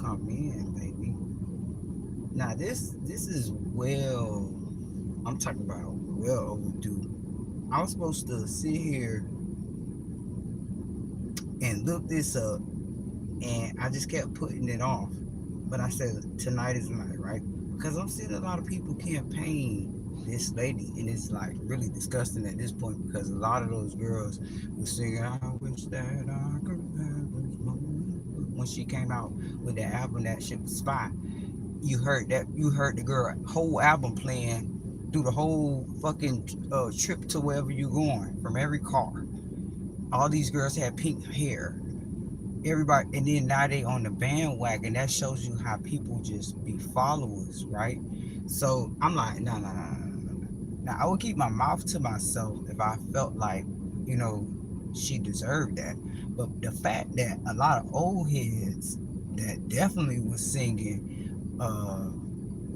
come in, baby. Now this is well, I'm talking about well overdue. I was supposed to sit here and look this up, and I just kept putting it off. But I said tonight is the night, right? Because I'm seeing a lot of people campaign this lady, and it's like really disgusting at this point because a lot of those girls were singing "I wish that I could have this moment." When she came out with that album, that shit was fire. You heard the girl whole album playing through the whole fucking trip to wherever you're going from every car. All these girls had pink hair, everybody, and then now they on the bandwagon. That shows you how people just be followers, right? So I'm like, no, no, no, no, no, no. Now I would keep my mouth to myself if I felt like, you know, she deserved that. But the fact that a lot of old heads that definitely was singing,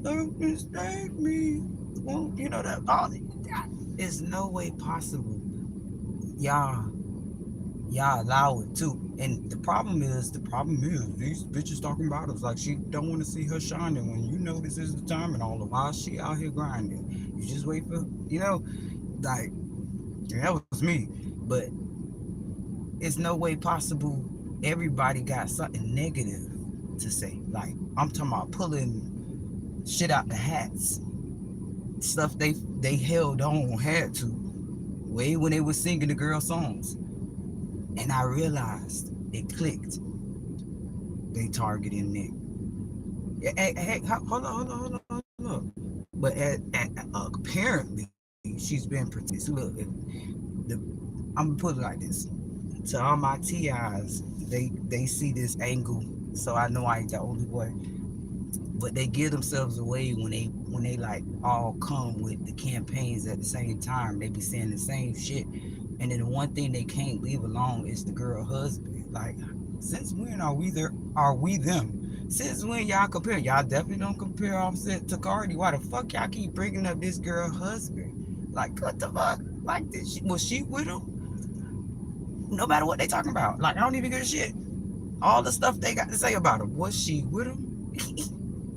don't mistake me, well, you know that all that is no way possible. Y'all y'all allow it too. And the problem is these bitches talking about us like she don't want to see her shining when you know this is the time and all the while she out here grinding. You just wait for, like, yeah, that was me. But it's no way possible everybody got something negative to say. Like, I'm talking about pulling shit out the hats. Stuff they held on, had to, way when they were singing the girl songs. And I realized it clicked. They targeting Nick. Hey, hold on, hold on, hold on, hold on. But apparently she's been protected. So look, the, I'm gonna put it like this: to all my TIs, they see this angle, so I know I ain't the only boy. But they give themselves away when they like all come with the campaigns at the same time. They be saying the same shit, and then the one thing they can't leave alone is the girl husband. Like, since when are we there? Are we them? Since when y'all compare? Y'all definitely don't compare Offset to Cardi. Why the fuck y'all keep bringing up this girl husband? Like, what the fuck? Like, was she with him? No matter what they talking about. Like, I don't even give a shit. All the stuff they got to say about him. Was she with him?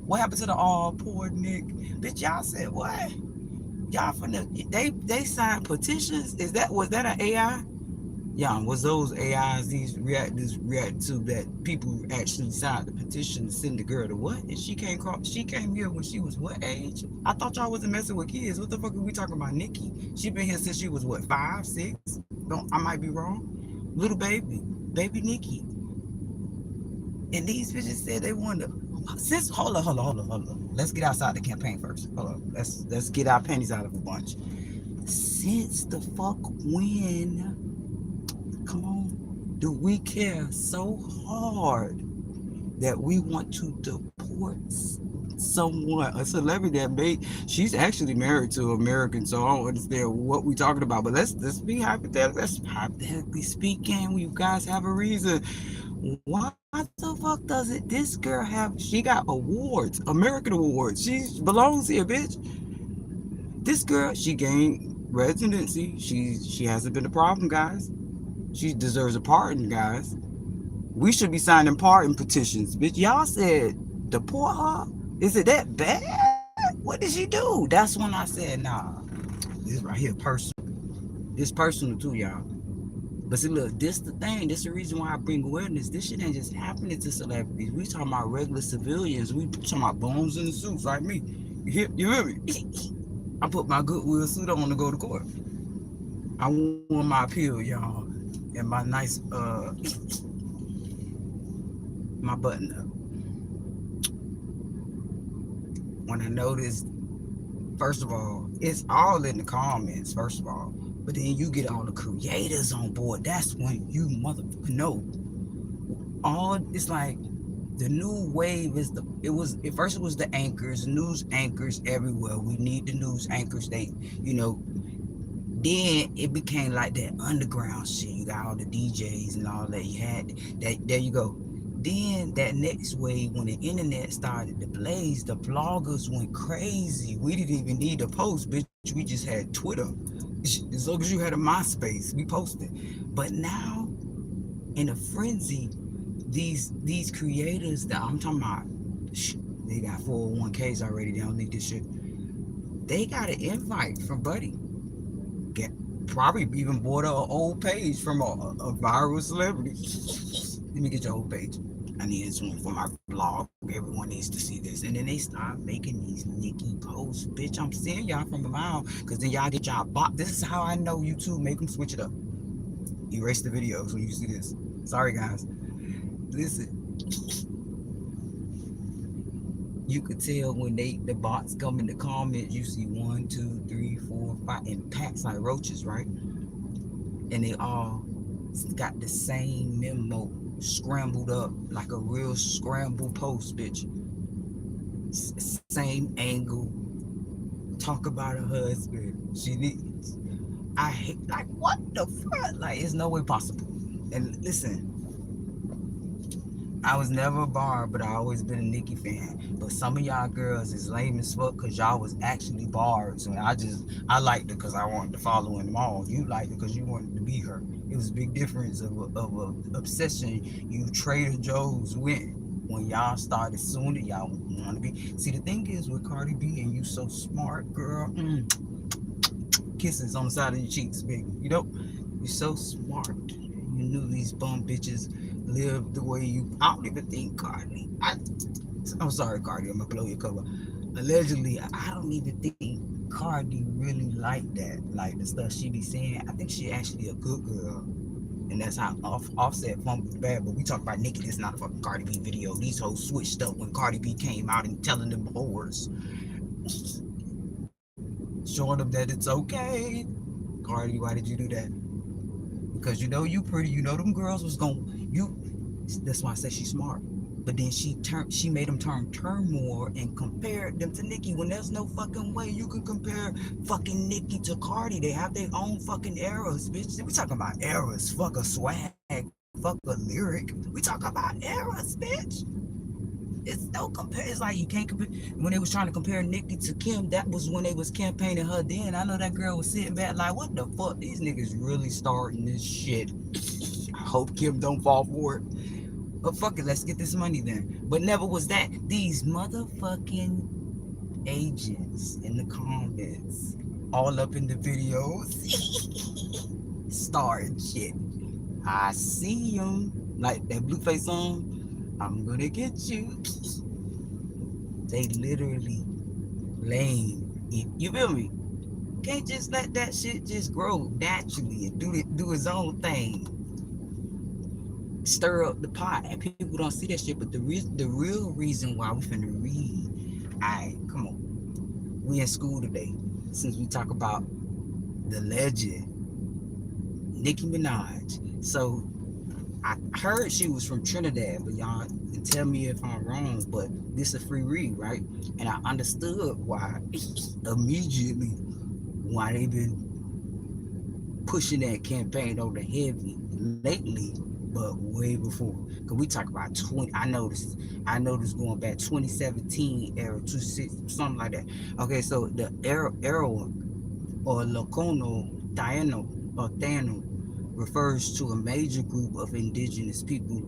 What happened to the all poor Nick? Bitch, y'all said what? Y'all finna they signed petitions? Was that an AI? Yeah, was those AIs these react to that people actually signed the petition to send the girl to what? And she came here when she was what age? I thought y'all wasn't messing with kids. What the fuck are we talking about, Nikki? She been here since she was what, 5, 6? Don't I might be wrong. Little baby Nikki. And these bitches said they wanted to. Since hold on. Let's get outside the campaign first. Hold on. Let's get our panties out of a bunch. Since the fuck when? Come on. Do we care so hard that we want to deport someone, a celebrity that made? She's actually married to an American, so I don't understand what we're talking about. But let's be hypothetical. Let's hypothetically speaking. You guys have a reason. Why the fuck does it? This girl she got awards, American awards. She belongs here, bitch. This girl, she gained residency. She hasn't been a problem, guys. She deserves a pardon, guys. We should be signing pardon petitions, bitch. Y'all said deport her. Is it that bad? What did she do? That's when I said, nah. This right here personal. This personal too, y'all. But see, look, this the thing. This the reason why I bring awareness. This shit ain't just happening to celebrities. We talking about regular civilians. We talking about bones in the suits like me. You hear me? I put my Goodwill suit on to go to court. I won my appeal, y'all, and my nice my button up. When I noticed, first of all, it's all in the comments. First of all, but then you get all the creators on board. That's when you motherfucker know. All it's like the new wave is at first it was the anchors, news anchors everywhere. We need the news anchors. They, you know, then it became like that underground shit. You got all the DJs and all that. You had that. There you go. Then that next wave, when the internet started to blaze, the bloggers went crazy. We didn't even need to post, bitch. We just had Twitter. As long as you had a MySpace, we posted. But now, in a frenzy, these creators that I'm talking about, they got 401ks already. They don't need this shit. They got an invite from Buddy. Get probably even bought an old page from a viral celebrity. Let me get your old page. I need this one for my blog. Everyone needs to see this. And then they start making these Nicki posts. Bitch, I'm seeing y'all from a mile. Because then y'all get y'all bot. This is how I know YouTube make them switch it up. Erase the videos when you see this. Sorry, guys. Listen, you could tell when the bots come in the comments. You see one, two, three, four, five, in packs like roaches, right? And they all got the same memo scrambled up like a real scrambled post, bitch. Same angle. Talk about her husband. She needs. I hate, like, what the fuck? Like, it's no way possible. And listen, I was never a Barb, but I always been a Nicki fan. But some of y'all girls is lame as fuck because y'all was actually Barbs. And I liked it because I wanted to follow in them all. You liked it because you wanted to be her. It was a big difference of a obsession you Trader Joe's went when y'all started soon and y'all want to be. See, the thing is with Cardi B and you so smart, girl. Kisses on the side of your cheeks, baby. You know, you're so smart. You knew these bum bitches live the way you. I don't even think Cardi. I'm sorry, Cardi. I'm gonna blow your cover. Allegedly, I don't even think Cardi really like that. Like the stuff she be saying. I think she actually a good girl. And that's how Offset fumbled bad. But we talk about Nicki. This is not a fucking Cardi B video. These hoes switched up when Cardi B came out and telling them whores, showing them that it's okay. Cardi, why did you do that? Because you know you pretty. You know them girls was going you. That's why I said she's smart. But then she made them turn turmoil and compared them to Nicki when there's no fucking way you can compare fucking Nicki to Cardi. They have their own fucking eras, bitch. We talking about eras. Fuck a swag. Fuck a lyric. We talking about eras, bitch. It's no compare. It's like you can't compare. When they was trying to compare Nicki to Kim, that was when they was campaigning her. Then I know that girl was sitting back like, what the fuck? These niggas really starting this shit. I hope Kim don't fall for it. But fuck it, let's get this money then. But never was that. These motherfucking agents in the comments, all up in the videos, starting shit. I see them. Like that Blueface song, I'm gonna get you. They literally lame. You feel me? Can't just let that shit just grow naturally and do its own thing. Stir up the pot, and people don't see that shit. But the real reason why we finna read, come on, we in school today. Since we talk about the legend, Nicki Minaj. So I heard she was from Trinidad, but y'all can tell me if I'm wrong. But this is a free read, right? And I understood why immediately why they've been pushing that campaign over heavy lately, but way before. Cause we talk about 20. I noticed going back 2017 era, 26, something like that. Okay, so the era or Locono Taino or Thano refers to a major group of indigenous people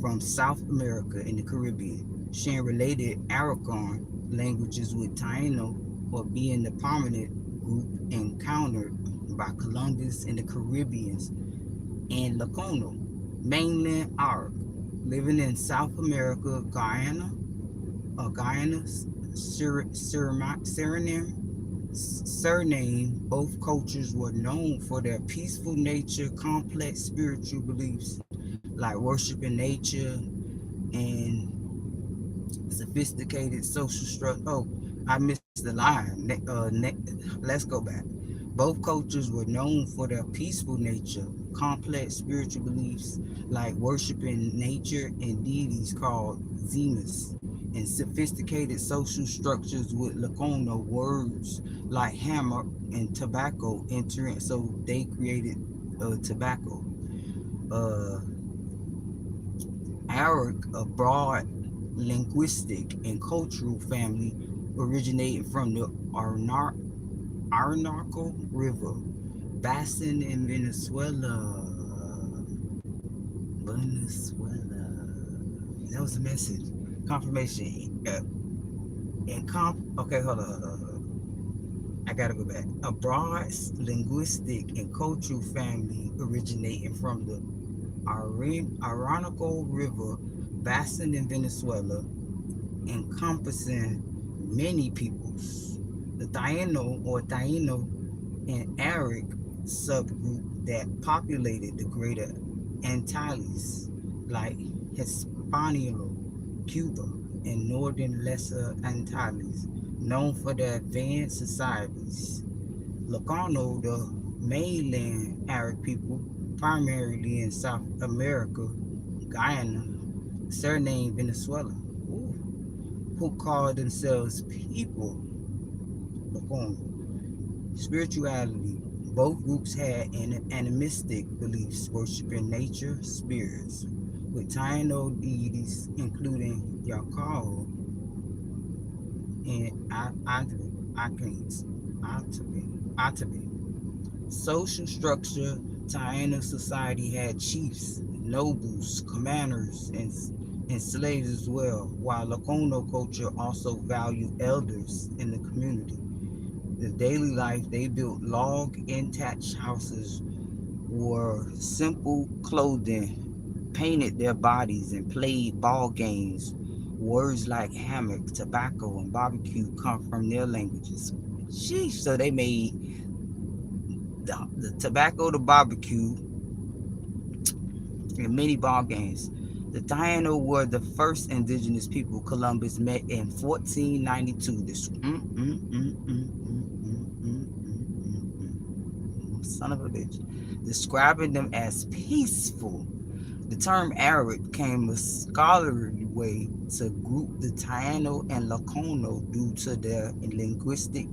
from South America and the Caribbean, sharing related Arakan languages with Taino, or being the prominent group encountered by Columbus and the Caribbeans, and Locono, mainland Arc, living in South America, Suriname. Both cultures were known for their peaceful nature, complex spiritual beliefs like worshiping nature, and sophisticated social structure. Oh, I missed the line. Let's go back. Both cultures were known for their peaceful nature, complex spiritual beliefs like worshiping nature and deities called Zemus, and sophisticated social structures with Lacono words like hammer and tobacco entering. So they created tobacco. Uh, Arak, a broad linguistic and cultural family originating from the Orinoco River basin in Venezuela. Venezuela. That was the message. Confirmation. Okay, hold on. I gotta go back. A broad linguistic and cultural family originating from the Orinoco River basin in Venezuela, encompassing many peoples. The Taino an Arab subgroup that populated the greater Antilles, like Hispaniola, Cuba, and northern Lesser Antilles, known for their advanced societies. Locano, the mainland Arab people, primarily in South America, Guyana, surnamed Venezuela, ooh, who call themselves people, Locano. Spirituality. Both groups had animistic beliefs, worshiping nature spirits, with Taino deities including Yakao and Atabe. Social structure. Taino society had chiefs, nobles, commanders, and slaves as well, while Locono culture also valued elders in the community. The daily life, they built log and thatched houses, wore simple clothing, painted their bodies, and played ball games. Words like hammock, tobacco, and barbecue come from their languages. Sheesh. So they made the tobacco, the barbecue, and many ball games. The Taino were the first indigenous people Columbus met in 1492. This, son of a bitch, describing them as peaceful. The term Arab became a scholarly way to group the Taino and Lacano due to their linguistic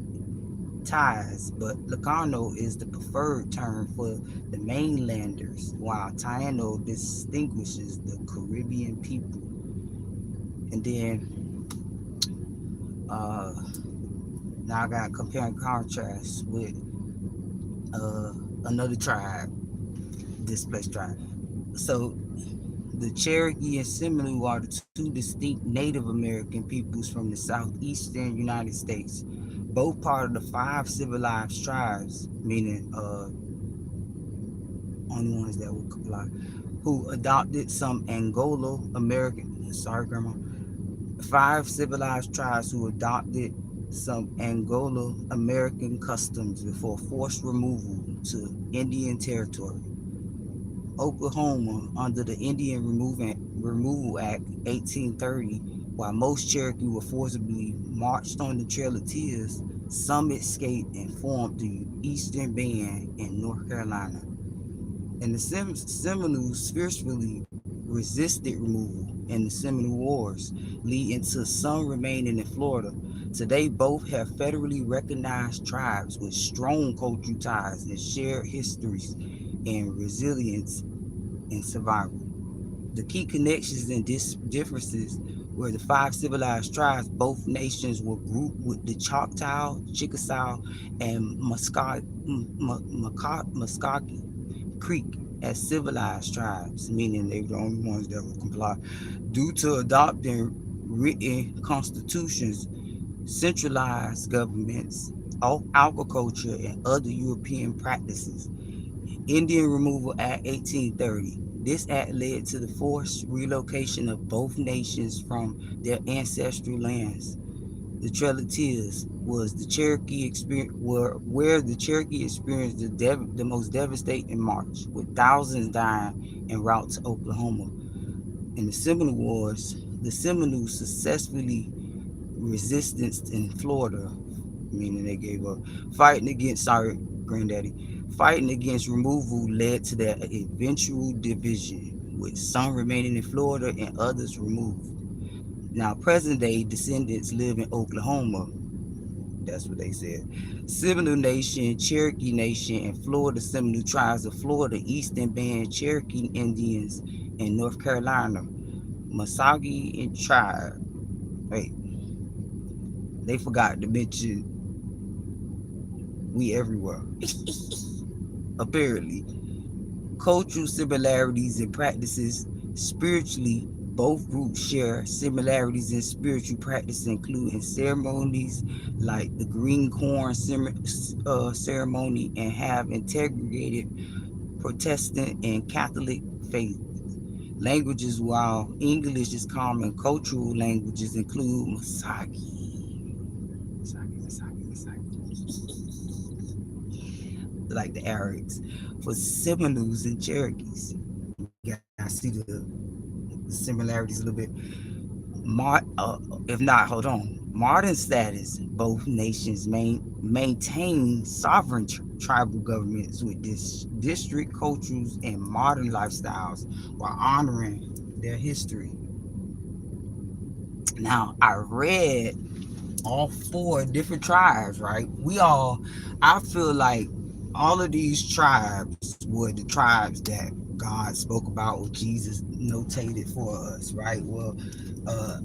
ties, but Lacano is the preferred term for the mainlanders, while Taino distinguishes the Caribbean people. And then uh, now I got compare and contrast with uh, another tribe, displaced tribe. So the Cherokee and Seminole are the two distinct Native American peoples from the southeastern United States, both part of the five civilized tribes, meaning only ones that would comply, who adopted some Anglo American, sorry, Grandma, five civilized tribes who adopted some Anglo American customs before forced removal to Indian territory. Oklahoma, under the Indian Removal Act 1830, while most Cherokee were forcibly marched on the Trail of Tears, some escaped and formed the Eastern Band in North Carolina. And the Seminoles fiercely resisted removal in the Seminole Wars, leading to some remaining in Florida. Today, both have federally recognized tribes with strong cultural ties and shared histories and resilience in survival. The key connections and differences were the five civilized tribes. Both nations were grouped with the Choctaw, Chickasaw, and Muskogee Creek as civilized tribes, meaning they were the only ones that would comply. Due to adopting written constitutions, centralized governments, agriculture, and other European practices. Indian Removal Act 1830. This act led to the forced relocation of both nations from their ancestral lands. The Trail of Tears was the Cherokee experience, where the Cherokee experienced the most devastating march, with thousands dying en route to Oklahoma. In the Seminole Wars, the Seminoles successfully resistance in Florida, meaning they gave up. Fighting against, sorry, granddaddy, fighting against removal led to their eventual division, with some remaining in Florida and others removed. Now, present day descendants live in Oklahoma. That's what they said. Seminole Nation, Cherokee Nation, and Florida Seminole tribes of Florida, Eastern Band, Cherokee Indians, and North Carolina, Muskogee and tribe. Wait, they forgot to mention we everywhere. Apparently, cultural similarities and practices spiritually. Both groups share similarities in spiritual practice, including ceremonies like the green corn ceremony, and have integrated Protestant and Catholic faith. Languages, while English is common, cultural languages include like the Arabics, for Seminoles and Cherokees. You guys see the similarities a little bit. If not, hold on. Modern status, both nations maintain sovereign tribal governments with district cultures and modern lifestyles while honoring their history. Now, I read all four different tribes, right? I feel like all of these tribes were the tribes that God spoke about, or Jesus notated for us, right? Well,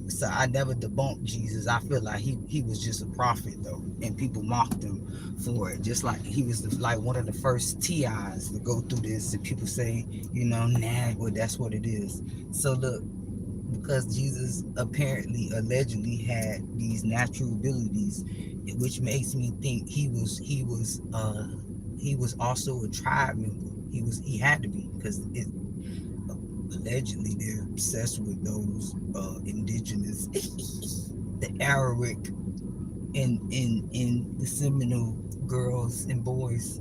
so I never debunked Jesus. I feel like he was just a prophet though, and people mocked him for it. Just like he was like one of the first TIs to go through this, and people say, nah, well that's what it is. So look, because Jesus apparently allegedly had these natural abilities, which makes me think he was also a tribe member. He had to be, because it allegedly they're obsessed with those indigenous the Arabic in the Seminole girls and boys,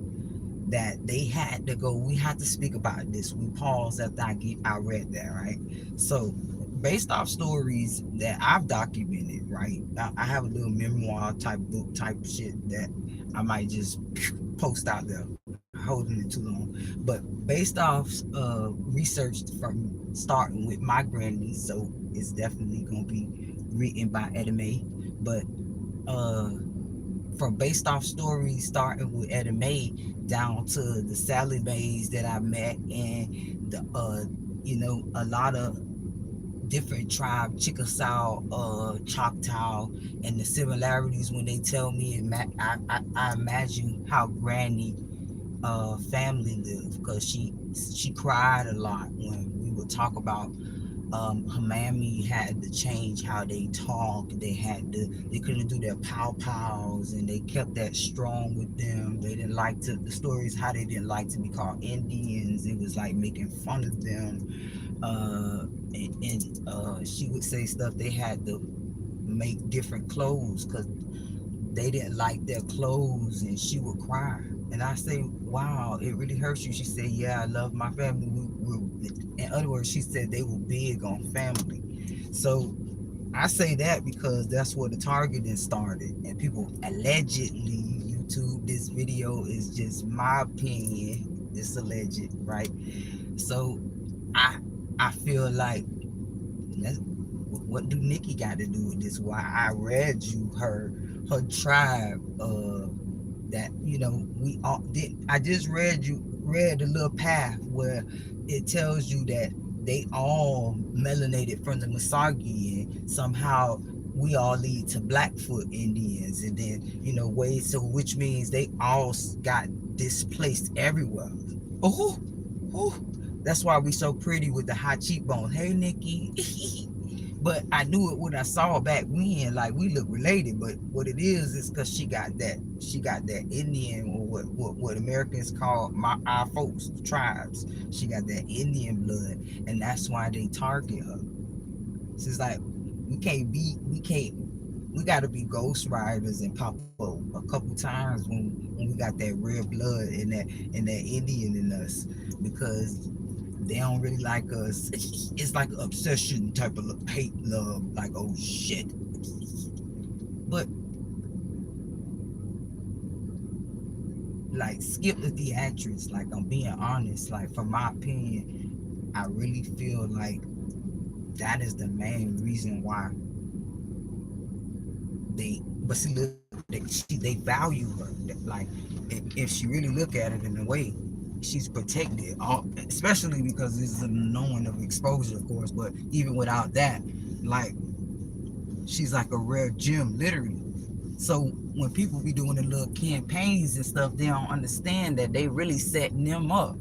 that they had to go. We had to speak about this. We paused after I read that, right? So based off stories that I've documented, right? I have a little memoir type book type shit that I might just post out there, holding it too long. But based off research from starting with my granny, so it's definitely gonna be written by Edame. But uh from based off stories starting with Etta Mae down to the Sally Mays that I met, and the a lot of different tribe, Chickasaw, Choctaw, and the similarities when they tell me, and I imagine how Granny family lived, because she cried a lot when we would talk about her mammy had to change how they talk. They couldn't do their pow pows, and they kept that strong with them. They didn't like to the stories how they didn't like to be called Indians. It was like making fun of them. And she would say stuff, they had to make different clothes because they didn't like their clothes, and she would cry. And I say, wow, it really hurts you. She said, yeah, I love my family. In other words, she said they were big on family. So I say that because that's where the targeting started. And people allegedly, YouTube, this video is just my opinion. It's alleged, right? So I I feel like, what do Nicki got to do with this? Why I read you her tribe, that we all did. I just read a little path where it tells you that they all melanated from the Masagi, and somehow we all lead to Blackfoot Indians, and then ways, so which means they all got displaced everywhere. Oh, oh, that's why we so pretty with the high cheekbones. Hey, Nikki. But I knew it when I saw it back when, like we look related. But what it is because she got that Indian, or what Americans call our folks, tribes. She got that Indian blood, and that's why they target her. So it's like we gotta be ghost riders and pop up a couple times when we got that red blood and that Indian in us, because they don't really like us. It's like an obsession type of hate love, like, oh shit. But like, skip the theatrics. Like, I'm being honest. Like, from my opinion, I really feel like that is the main reason why but see, look, they value her. Like, if she really look at it in a way, she's protected, especially because this is a knowing of exposure, of course. But even without that, like, she's like a rare gem, literally. So when people be doing the little campaigns and stuff, they don't understand that they really setting them up.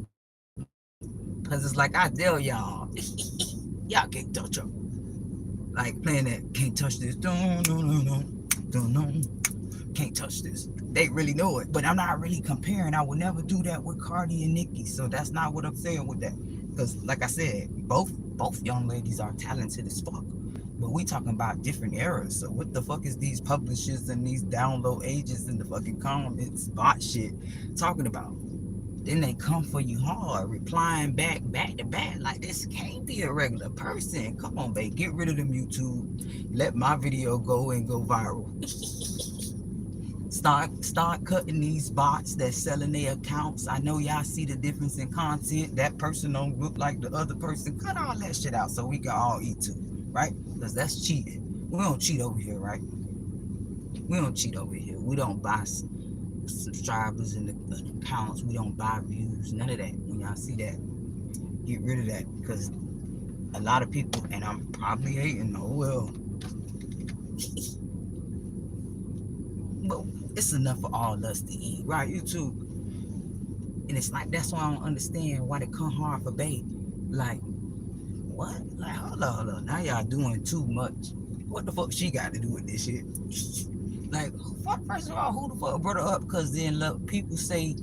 Because it's like, I tell y'all, Y'all can't touch her. Like playing that can't touch this. Don't no no no. Don't no. Can't touch this. They really know it, but I'm not really comparing. I would never do that with Cardi and Nicki, so that's not what I'm saying with that. Because, like I said, both young ladies are talented as fuck, but we talking about different eras. So what the fuck is these publishers and these download agents in the fucking comments bot shit talking about? Then they come for you hard, replying back to back. Like, this can't be a regular person. Come on, babe, get rid of them YouTube. Let my video go and go viral. Start cutting these bots that's selling their accounts. I know y'all see the difference in content. That person don't look like the other person. Cut all that shit out so we can all eat too, right? Because that's cheating. We don't cheat over here, right? We don't cheat over here. We don't buy subscribers and the accounts. We don't buy views. None of that. When y'all see that, get rid of that. Because a lot of people, and I'm probably hating, oh well, but it's enough for all of us to eat, right? You too. And it's like, that's why I don't understand why they come hard for bait. Like, what? Like, hold on. Now y'all doing too much. What the fuck she got to do with this shit? Like, first of all, who the fuck brought her up? Because then, look, people say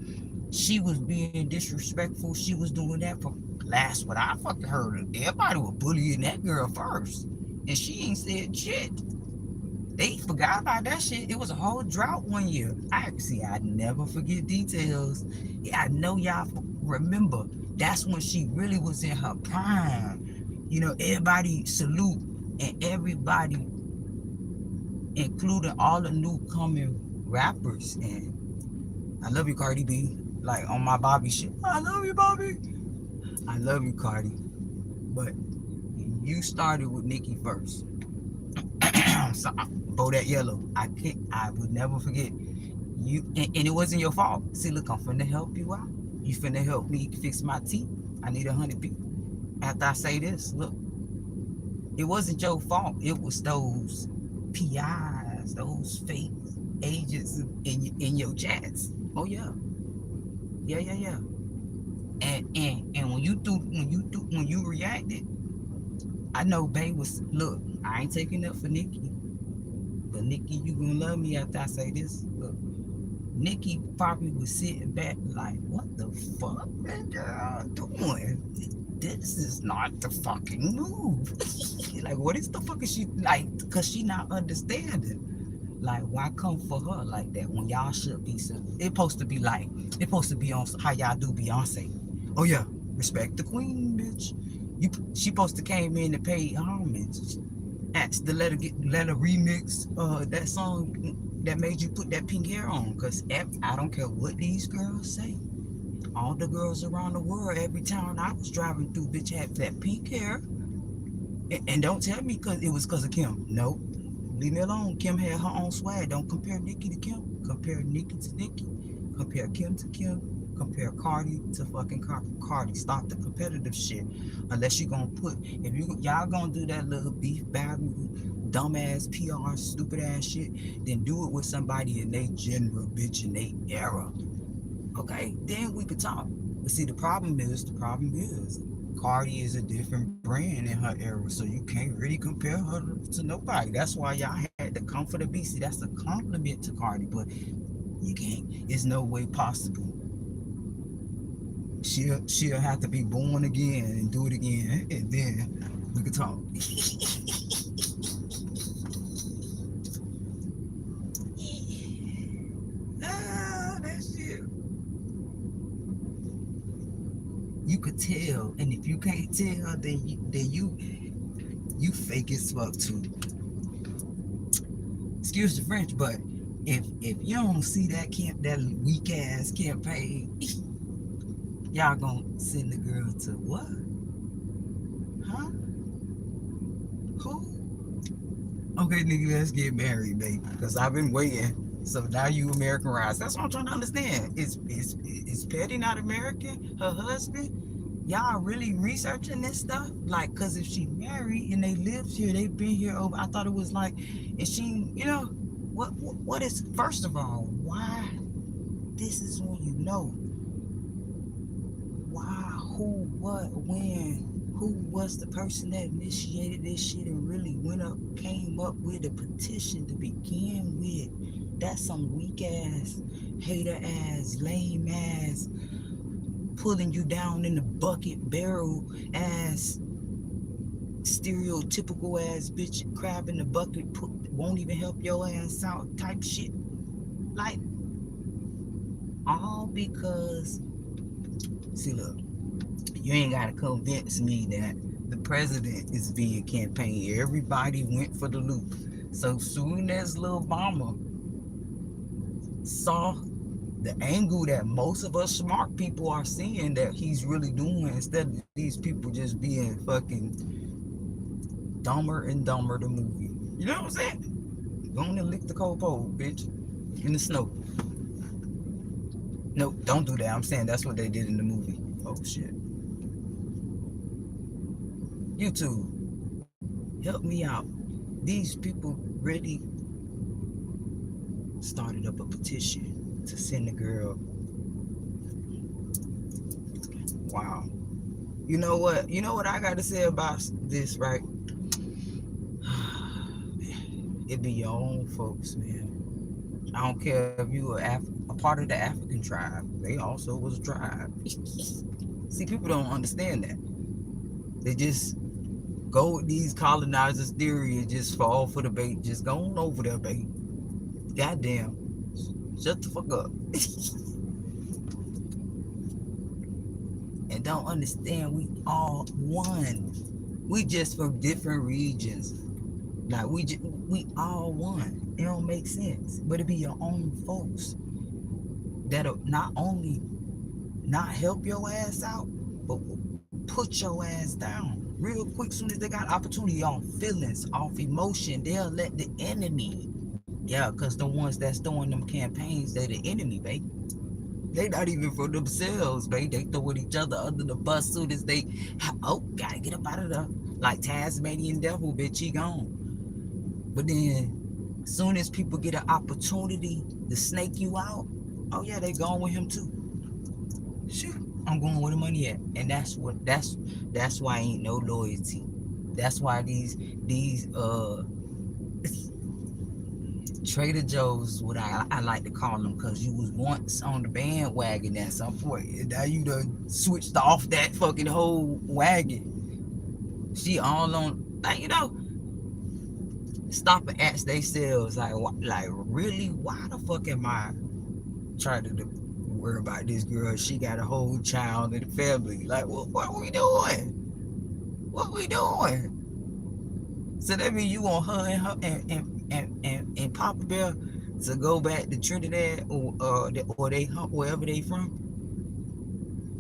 she was being disrespectful. She was doing that for last what I fucking heard. Everybody was bullying that girl first. And she ain't said shit. They forgot about that shit. It was a whole drought one year. I never forget details. Yeah, I know y'all remember. That's when she really was in her prime. You know, everybody salute and everybody, including all the new coming rappers. And I love you, Cardi B. Like on my Bobby shit. I love you, Bobby. I love you, Cardi. But you started with Nicki first. So, Bodak Yellow. I would never forget you, and it wasn't your fault. See, look, I'm finna help you out. You finna help me fix my teeth. I need 100 people. After I say this, look, it wasn't your fault. It was those PIs, those fake agents in your chats. Oh yeah, yeah. And when you reacted, I know Bay was, look. I ain't taking up for Nicki. But Nicki, you gonna love me after I say this. Look, Nicki probably was sitting back like, what the fuck that girl doing? This is not the fucking move. Like, what is the fuck is she like? Cause she not understanding. Like, why come for her like that when y'all should be? So it supposed to be like, it supposed to be on how y'all do Beyonce. Oh yeah, respect the queen, bitch. She supposed to came in to pay homage. Asked to let her remix that song that made you put that pink hair on. Cause I don't care what these girls say. All the girls around the world, every town I was driving through, bitch had that pink hair. And don't tell me cause it was cause of Kim. Nope. Leave me alone. Kim had her own swag. Don't compare Nicki to Kim. Compare Nicki to Nicki. Compare Kim to Kim. Compare Cardi to fucking Cardi. Stop the competitive shit. Unless you gonna put, if y'all gonna do that little beef battle, dumbass PR, stupid ass shit, then do it with somebody in they general, bitch, in they era. Okay, then we could talk. But see, the problem is, Cardi is a different brand in her era, so you can't really compare her to nobody. That's why y'all had to come for the beat. See, that's a compliment to Cardi, but you can't. It's no way possible. She'll have to be born again and do it again, and then we could talk. That shit. You could tell, and if you can't tell, then you fake as fuck too. Excuse the French, but if you don't see that weak ass campaign, y'all gonna send the girl to what? Huh? Who? Okay, nigga, let's get married, baby. Cause I've been waiting. So now you Americanized. That's what I'm trying to understand. Is Petty not American? Her husband? Y'all really researching this stuff? Like, cause if she married and they lived here, they've been here over. I thought it was like, and she, what is? First of all, why? This is when you know. Why? Who? What? When? who was the person that initiated this shit and really came up with a petition to begin with. That's some weak ass, hater ass, lame ass, pulling you down in the bucket barrel ass, stereotypical ass bitch, crab in the bucket, won't even help your ass out type shit. Like, all because, see, look, you ain't gotta convince me that the president is being campaigned. Everybody went for the loop. So soon as Lil Mama saw the angle that most of us smart people are seeing that he's really doing, instead of these people just being fucking dumber and dumber the movie. You know what I'm saying? Go on and lick the cold pole, bitch, in the snow. No, don't do that. I'm saying that's what they did in the movie. Oh shit. YouTube, help me out. These people really started up a petition to send the girl. Wow. You know what? You know what I got to say about this, right? It be your own folks, man. I don't care if you were a part of the African tribe. They also was a tribe. See, people don't understand that. They just go with these colonizers' theory and just fall for the bait. Just go on over there, baby. Goddamn. Shut the fuck up. And don't understand we all one. We just from different regions. Like we all one. It don't make sense. But it be your own folks that'll not only not help your ass out, but put your ass down real quick. Soon as they got opportunity off feelings, off emotion, they'll let the enemy. Yeah, because the ones that's doing them campaigns, they the enemy, baby. They not even for themselves, baby. They throwing each other under the bus soon as they, gotta get up out of the, like Tasmanian devil, bitch, he gone. But then, soon as people get an opportunity to snake you out, oh yeah, they going with him too. Shit, I'm going where the money at, and that's why ain't no loyalty. That's why these Trader Joe's, what I like to call them, because you was once on the bandwagon at some point. Now you done switched off that fucking whole wagon. She all on, like, stop and ask themselves, like really, why the fuck am I trying to worry about this girl? She got a whole child and a family. Like, what are we doing? What we doing? So that means you want her and Papa Bear to go back to Trinidad or they wherever they from,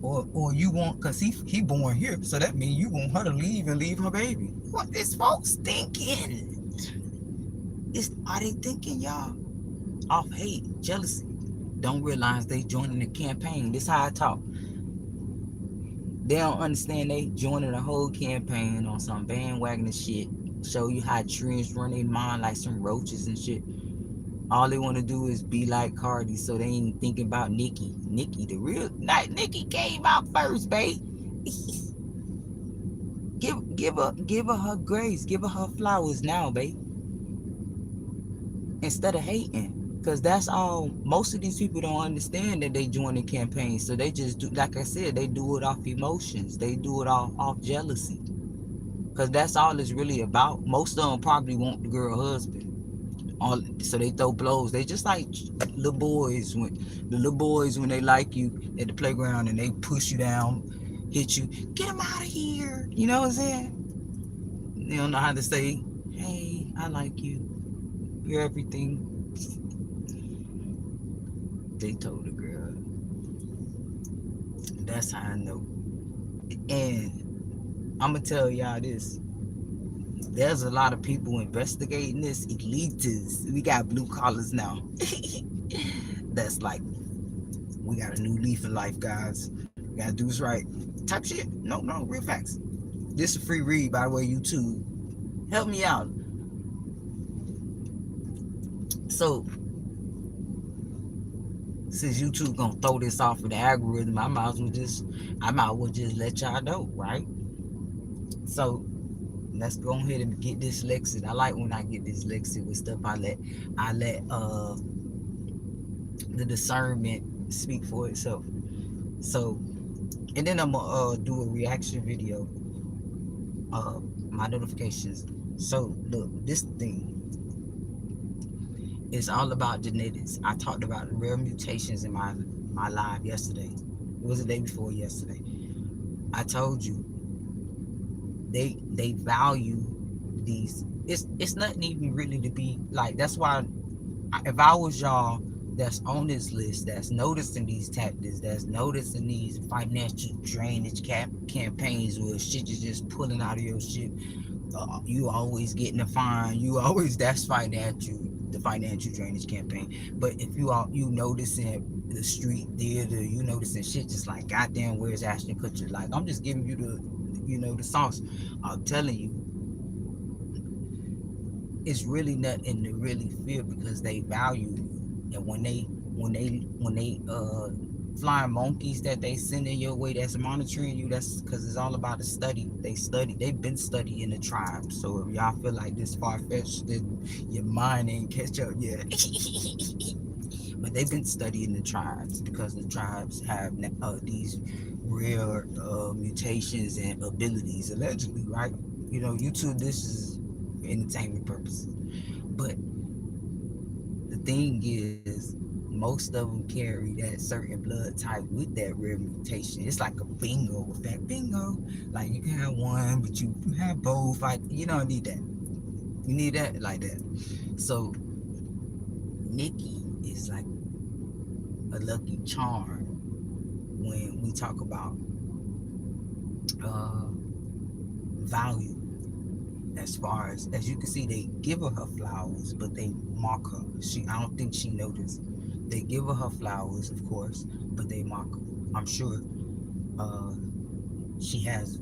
or you want, cause he born here, so that means you want her to leave and leave her baby. What is folks thinking? Are they thinking, y'all, off hate, jealousy? Don't realize they joining the campaign. This how I talk. They don't understand they joining the whole campaign on some bandwagon and shit. Show you how trends run their mind like some roaches and shit. All they want to do is be like Cardi, so they ain't thinking about Nicki. Nicki, the real Nicki came out first, babe. give her her grace, give her flowers now, babe. Instead of hating. Because that's all, most of these people don't understand that they joining campaigns. So they just do, like I said, they do it off emotions. They do it off jealousy. Because that's all it's really about. Most of them probably want the girl husband. So they throw blows. They just like little boys when they like you at the playground and they push you down, hit you, get them out of here. You know what I'm saying? They don't know how to say, hey, I like you. You're everything. They told the girl. That's how I know. And I'm gonna tell y'all this. There's a lot of people investigating this. Elitists. We got blue collars now. That's like, we got a new leaf in life, guys. We gotta do this right. Type shit. No, real facts. This is a free read, by the way, YouTube. Help me out. So, since YouTube gonna throw this off of the algorithm, I might as well just let y'all know, right? So let's go ahead and get dyslexic. I like when I get dyslexic with stuff. I let the discernment speak for itself. So, and then I'm gonna do a reaction video. My notifications. So look, this thing is all about genetics. I talked about rare mutations in my live yesterday. It was the day before yesterday. I told you they value these. It's nothing even really to be like. That's why if I was y'all that's on this list, that's noticing these tactics, that's noticing these financial drainage campaigns where shit is just pulling out of your shit, you always getting a fine, you always that's financial, the financial drainage campaign. But if you noticing the street theater, you noticing shit just like goddamn, where's Ashton Kutcher? Like I'm just giving you the sauce. I'm telling you, it's really nothing to really fear because they value you. And when they flying monkeys that they sending your way that's monitoring you, that's because it's all about the study. They've been studying the tribe. So if y'all feel like this far-fetched, then your mind ain't catch up yet. But they've been studying the tribes because the tribes have these rare mutations and abilities, allegedly, right? YouTube, this is entertainment purposes. But the thing is, most of them carry that certain blood type with that rare mutation. It's like a bingo effect. Bingo. Like you can have one, but you have both. Like you don't need that. You need that like that. So Nicki is like a lucky charm when we talk about uh, value. As far as you can see, they give her flowers, but they mock her. I don't think she noticed. They give her flowers, of course, but they mock her. I'm sure uh, she has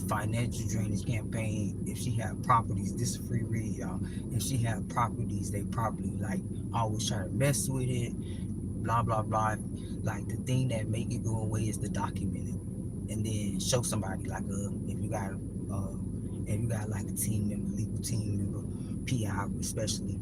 financial drainage campaign. If she had properties, this is a free read, y'all. If she had properties, they probably like always try to mess with it, blah blah blah. Like the thing that make it go away is to document it and then show somebody. Like if you got like a team member, legal team member, PI especially,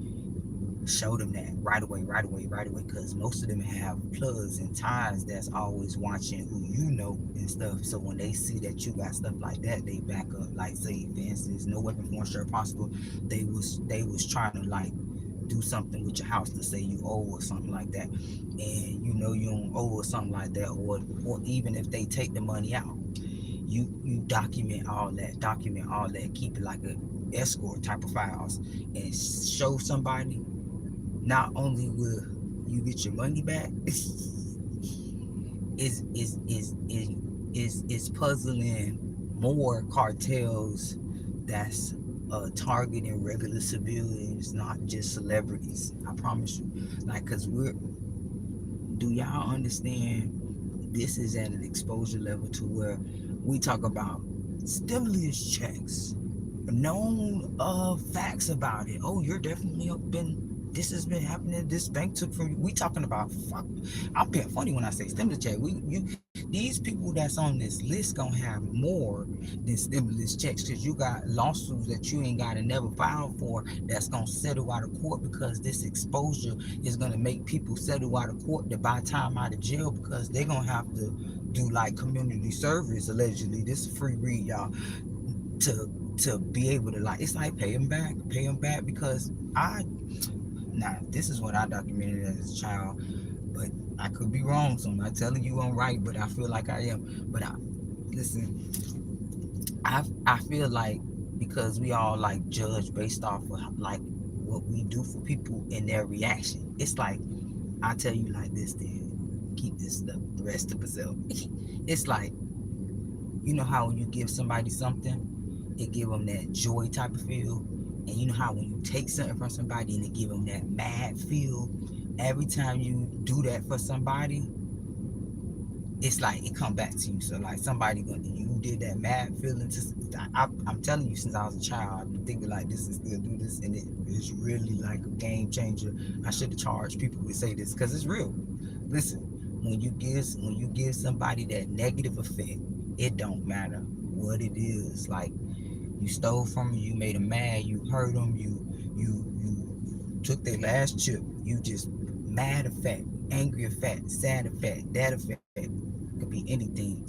show them that right away, right away, right away, because most of them have plugs and ties that's always watching who you know and stuff. So when they see that you got stuff like that, they back up. Like say, for instance, no weapon form sure possible. They was trying to like do something with your house to say you owe or something like that, and you don't owe or something like that, or even if they take the money out, you document all that, keep it like a escort type of files, and show somebody. Not only will you get your money back, is puzzling more cartels that's targeting regular civilians, not just celebrities. I promise you. Like, cause do y'all understand? This is at an exposure level to where we talk about stimulus checks, known facts about it. Oh, you're definitely been. This has been happening. This bank took from you. We talking about fuck. I'm being funny when I say stimulus check. These people that's on this list gonna have more than stimulus checks because you got lawsuits that you ain't got to never file for that's gonna settle out of court because this exposure is gonna make people settle out of court to buy time out of jail because they're gonna have to do like community service allegedly. This is free read, y'all, to be able to like it's like pay them back because this is what I documented as a child, but I could be wrong, so I'm not telling you I'm right, but I feel like I am. But listen, I feel like because we all like judge based off of like what we do for people and their reaction. It's like I tell you like this, then keep this the rest to myself. It's like how when you give somebody something, it give them that joy type of feel, and you know how when you take something from somebody and it give them that mad feel. Every time you do that for somebody, it's like it come back to you. So like you did that mad feeling. I'm telling you, since I was a child, I've been thinking like this and still do this, and it is really like a game changer. I should have charged people to say this because it's real. Listen, when you give somebody that negative effect, it don't matter what it is. Like You stole from them, you made them mad, you hurt them, you took their last chip. You just mad effect, angry effect, sad effect, that effect. Could be anything.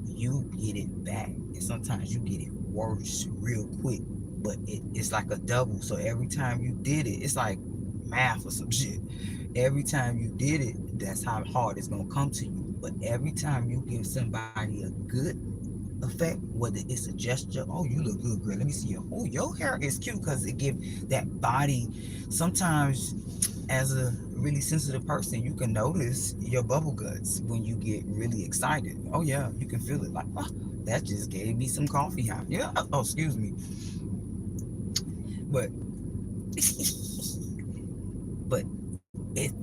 You get it back, and sometimes you get it worse real quick. But it's like a double. So every time you did it, it's like math or some shit. Every time you did it, that's how hard it's gonna come to you. But every time you give somebody a good effect, whether it's a gesture, oh, you look good, girl. Let me see you. Oh, your hair is cute, because it give that body. Sometimes, as a really sensitive person, you can notice your bubble guts when you get really excited. Oh yeah, you can feel it. Like, oh, that just gave me some coffee. Yeah. Oh, excuse me. But but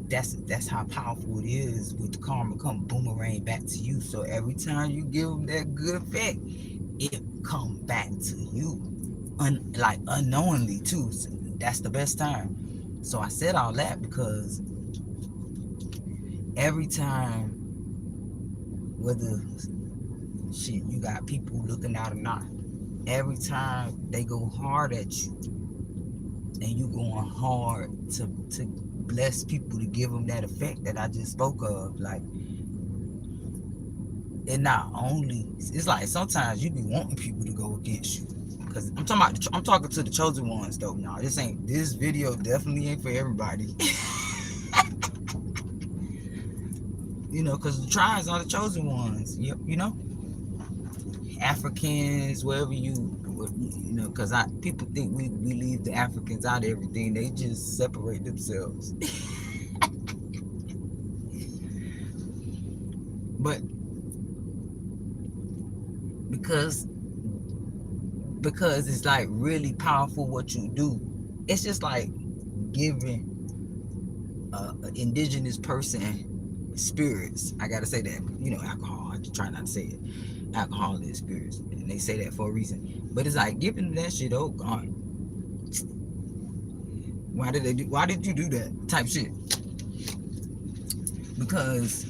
that's how powerful it is with the karma come boomerang back to you. So every time you give them that good effect, it come back to you, like unknowingly too. So that's the best time. So I said all that because every time, whether shit you got people looking out or not, every time they go hard at you, and you going hard to bless people, to give them that effect that I just spoke of, like, it not only, it's like sometimes you be wanting people to go against you, because I'm talking to the chosen ones though. Now this video definitely ain't for everybody. Because the tribes are the chosen ones. Africans, wherever because people think we leave the Africans out of everything. They just separate themselves. But because it's like really powerful what you do. It's just like giving an indigenous person spirits. I gotta say that. Alcohol. I try not to say it. Alcohol is spirits, and they say that for a reason. But it's like giving them that shit. Oh God, why did you do that type shit? Because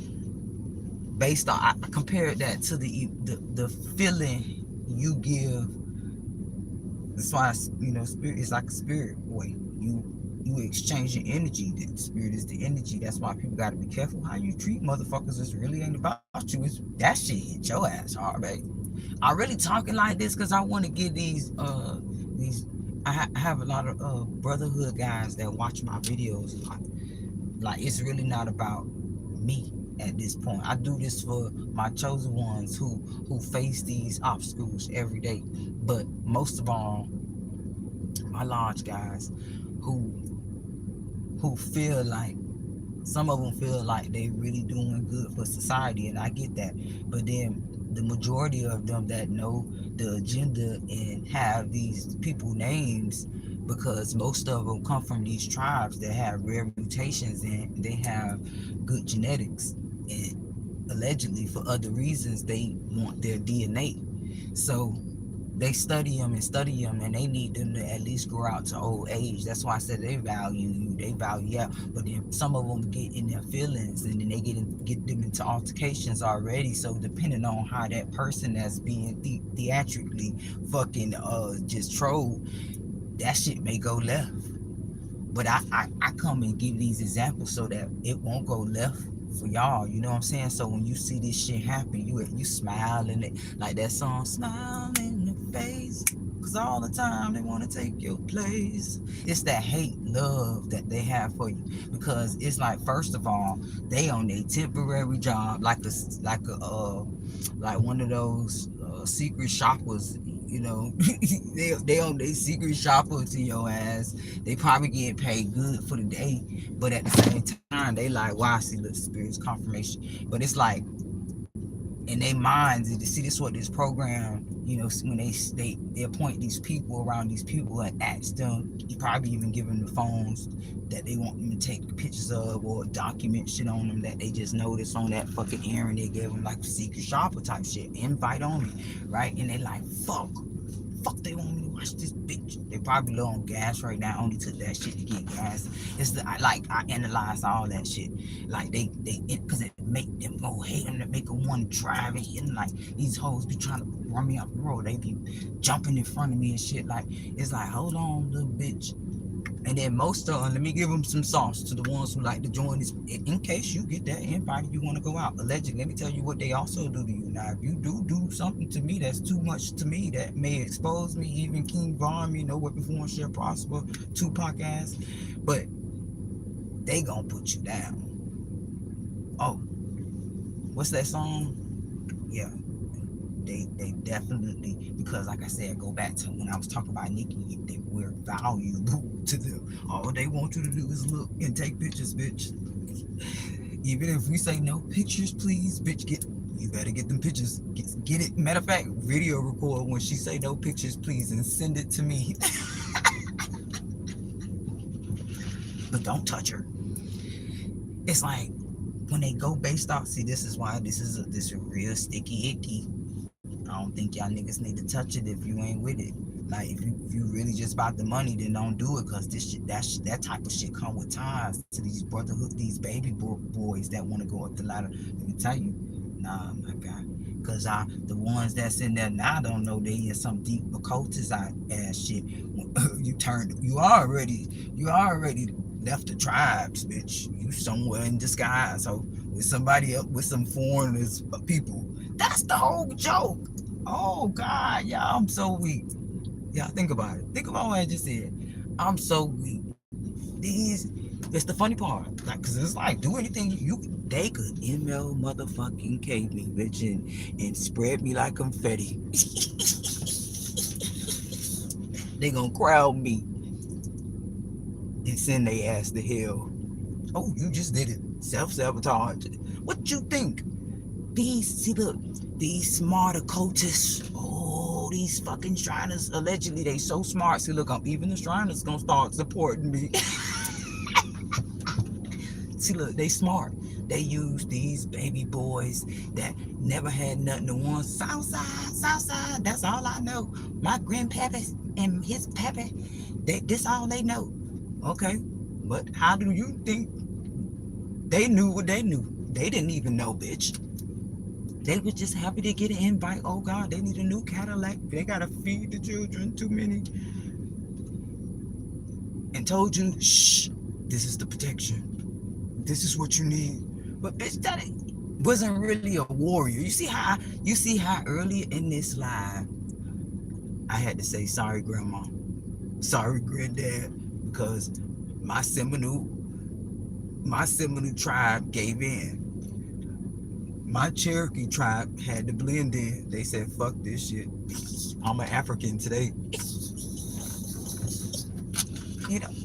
based on, I compared that to the feeling you give. That's why spirit is like a spirit way. You exchange your energy. The spirit is the energy. That's why people got to be careful how you treat motherfuckers. It's really ain't about you. It's that shit hit your ass hard, baby. I really talking like this because I want to get these. I have a lot of brotherhood guys that watch my videos a lot. Like, it's really not about me at this point. I do this for my chosen ones who face these obstacles every day. But most of all, my large guys who feel like, some of them feel like they really doing good for society, and I get that. But then the majority of them that know the agenda and have these people names, because most of them come from these tribes that have rare mutations and they have good genetics, and allegedly for other reasons they want their DNA. So they study them, and they need them to at least grow out to old age. That's why I said they value you, they value out. But then some of them get in their feelings, and then they get them into altercations already. So depending on how that person that's being theatrically fucking just trolled, that shit may go left. But I come and give these examples so that it won't go left for y'all. You know what I'm saying? So when you see this shit happen, you smile, and it, like that song, smile in the face, cause all the time they want to take your place. It's that hate love that they have for you, because it's like, first of all, they on their temporary job, like one of those secret shoppers. They on their secret shopper to your ass. They probably get paid good for the day, but at the same time they like, wow, see, look, spirits confirmation. But it's like, in their minds, see, this is what this program, when they appoint these people around these people and ask them, you probably even give them the phones that they want them to take pictures of, or document shit on them that they just noticed on that fucking errand they gave them, like secret shopper type shit, invite only, right? And they like, fuck, they want me to watch this bitch. They probably low on gas right now. I only took that shit to get gas. I analyze all that shit. Like because it make them go hate them, to make them want to drive it. And like, these hoes be trying to run me off the road. They be jumping in front of me and shit. Like, it's like, hold on, little bitch. And then most of them, let me give them some sauce to the ones who like to join this. In case you get that invite, you want to go out. Allegedly, let me tell you what they also do to you. Now, if you do something to me that's too much to me, that may expose me, even King Von, me, no weapon form shall prosper, Tupac ass, but they gonna put you down. Oh, what's that song? Yeah, they definitely, because like I said, go back to when I was talking about Nicki, they were valuable to them. All they want you to do is look and take pictures, bitch. Even if we say no pictures, please, bitch, you better get them pictures. Get it. Matter of fact, video record when she say no pictures, please, and send it to me. But don't touch her. It's like when they go based off. See, this is why this is real sticky icky. I don't think y'all niggas need to touch it if you ain't with it. Like if you really just about the money, then don't do it, cause this shit that type of shit come with ties to these brotherhood, these baby boys that want to go up the ladder. Let me tell you, nah, my guy, cause the ones that's in there now don't know they in some deep occultist ass shit. You already left the tribes, bitch. You somewhere in disguise, so with somebody else, with some foreigners, people. That's the whole joke. Oh God, y'all, I'm so weak. Yeah, think about it. Think about what I just said. I'm so weak. These, that's the funny part. Like, cause it's like, do anything they could ML motherfucking K me, bitch, and spread me like confetti. They gonna crowd me and send they ass to hell. Oh, you just did it. Self-sabotage. What you think? These smart occultists. Oh, these fucking Shriners. Allegedly, they so smart. See, look, even the Shriners gonna start supporting me. See, look, they smart. They use these baby boys that never had nothing to want. Southside, that's all I know. My grandpappy and his pappy, this all they know. Okay, but how do you think they knew what they knew? They didn't even know, bitch. They was just happy to get an invite. Oh God, they need a new Cadillac. They gotta feed the children too many. And told you, shh, this is the protection. This is what you need. But bitch, that wasn't really a warrior. You see how early in this live I had to say sorry, grandma. Sorry, granddad, because my Seminole tribe gave in. My Cherokee tribe had to blend in. They said, fuck this shit. I'm an African today.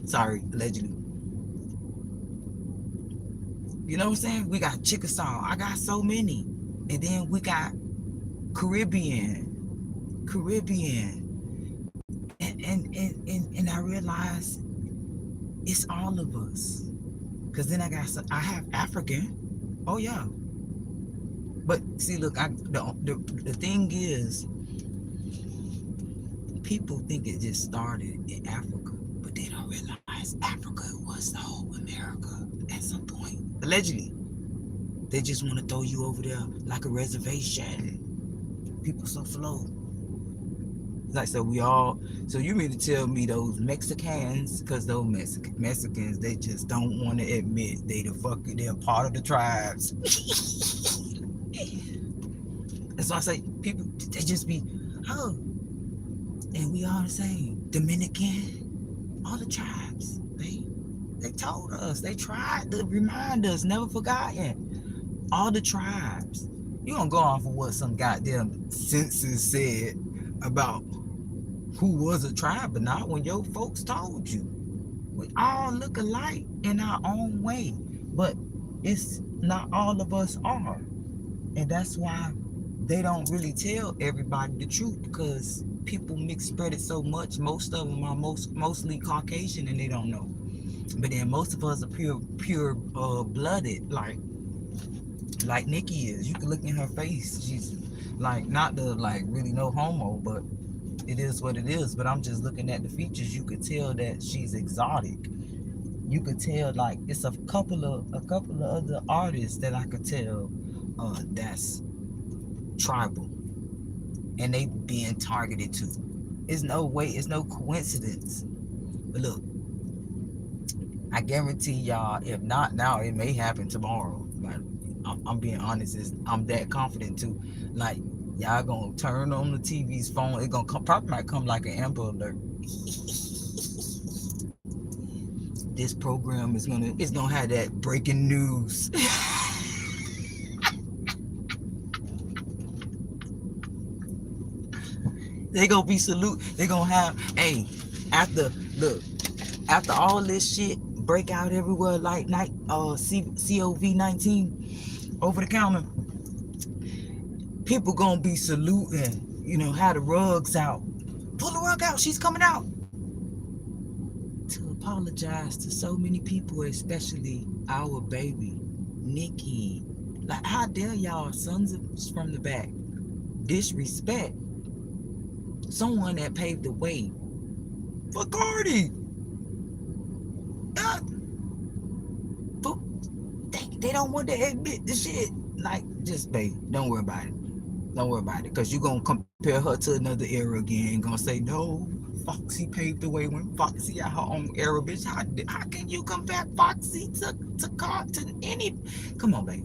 Sorry, allegedly. You know what I'm saying? We got Chickasaw. I got so many. And then we got Caribbean. And I realized it's all of us. Cause then I have African. Oh yeah. But see, look, the thing is, people think it just started in Africa, but they don't realize Africa was the whole America at some point. Allegedly. They just want to throw you over there like a reservation. People so slow. Like, so you mean to tell me those Mexicans, because those Mexicans, they just don't want to admit they're part of the tribes. That's why I say, people, they just be, oh, and we all the same. Dominican, all the tribes, they told us, they tried to remind us, never forgotten. All the tribes. You don't go off of what some goddamn census said about who was a tribe, but not when your folks told you. We all look alike in our own way, but it's not all of us are. And that's why they don't really tell everybody the truth, because people mix spread it so much. Most of them are mostly Caucasian and they don't know. But then most of us are pure blooded, like Nicki is. You can look in her face. She's like, not the like really no homo, but it is what it is. But I'm just looking at the features. You could tell that she's exotic. You could tell, like, it's a couple of other artists that I could tell that's tribal. and they being targeted too. It's no way, it's no coincidence. But look, I guarantee y'all, if not now, it may happen tomorrow. Like, I'm being honest, I'm that confident too. Like, y'all gonna turn on the TV's phone, it gonna come, probably might come like an Amber Alert. This program it's gonna have that breaking news. They gonna be salute. They gonna have, hey, after look, after all this shit break out everywhere like night COVID-19 over the counter, people gonna be saluting, have the rugs out. Pull the rug out, she's coming out. To apologize to so many people, especially our baby, Nicki. Like, how dare y'all, sons from the back, disrespect someone that paved the way for Cardi? But they don't want to admit the shit. Like, just, babe, don't worry about it. Don't worry about it, because you're going to compare her to another era again, going to say, no, Foxy paved the way when Foxy had her own era, bitch. How can you compare Foxy to any? Come on, babe.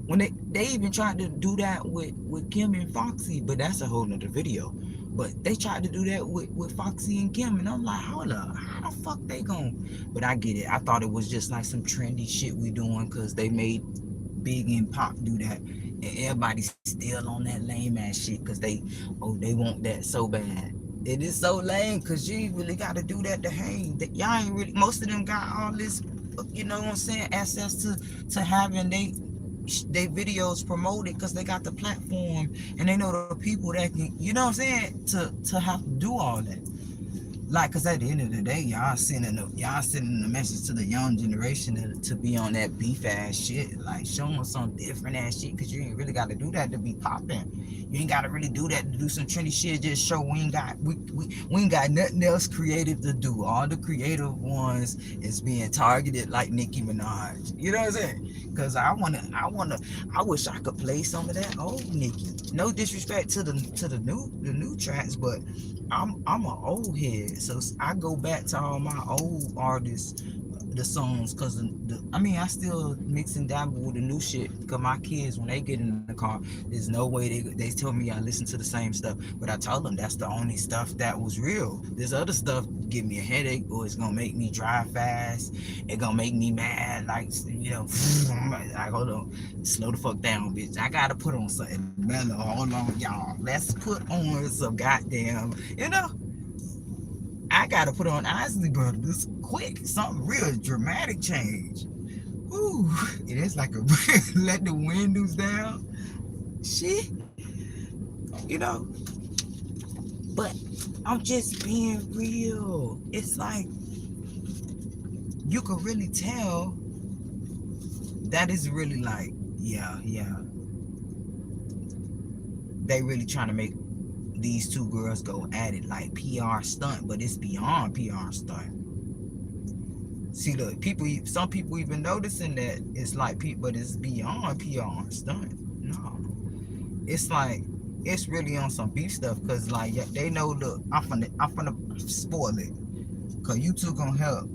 When they even tried to do that with Kim and Foxy, but that's a whole nother video. But they tried to do that with Foxy and Kim, and I'm like, hold up, how the fuck they gon'? But I get it. I thought it was just like some trendy shit we doing, because they made Big and Pop do that, and everybody's still on that lame ass shit, because they want that so bad. It is so lame, because you ain't really got to do that to hang. Y'all ain't really, most of them got all this, you know what I'm saying, access to having they videos promoted, because they got the platform and they know the people that can, you know what I'm saying, to have to do all that. Like, because at the end of the day, y'all sending a message to the young generation to be on that beef ass shit. Like, show them some different ass shit, because you ain't really got to do that to be popping. You ain't got to really do that to do some trendy shit. Just show we ain't got nothing else creative to do. All the creative ones is being targeted like Nicki Minaj. You know what I'm saying? Because I wish I could play some of that old Nicki. No disrespect to the new tracks, but I'm an old head, so I go back to all my old artists, the songs, because I still mix and dabble with the new shit, because my kids, when they get in the car, there's no way they tell me I listen to the same stuff, but I told them that's the only stuff that was real. This other stuff give me a headache, or it's gonna make me drive fast, it gonna make me mad, like, like, hold on, slow the fuck down, bitch. I gotta put on something mellow. Hold on, y'all, let's put on some goddamn, I gotta put on Isley Brothers quick, something real dramatic change. Ooh, it is like a let the windows down shit, you know. But I'm just being real. It's like, you can really tell that is really like, yeah, they really trying to make these two girls go at it like PR stunt, but it's beyond PR stunt. See, look, some people even noticing that it's like, but it's beyond PR stunt. No, it's like, it's really on some beef stuff, because like, they know, look, I'm finna spoil it, because you two gonna help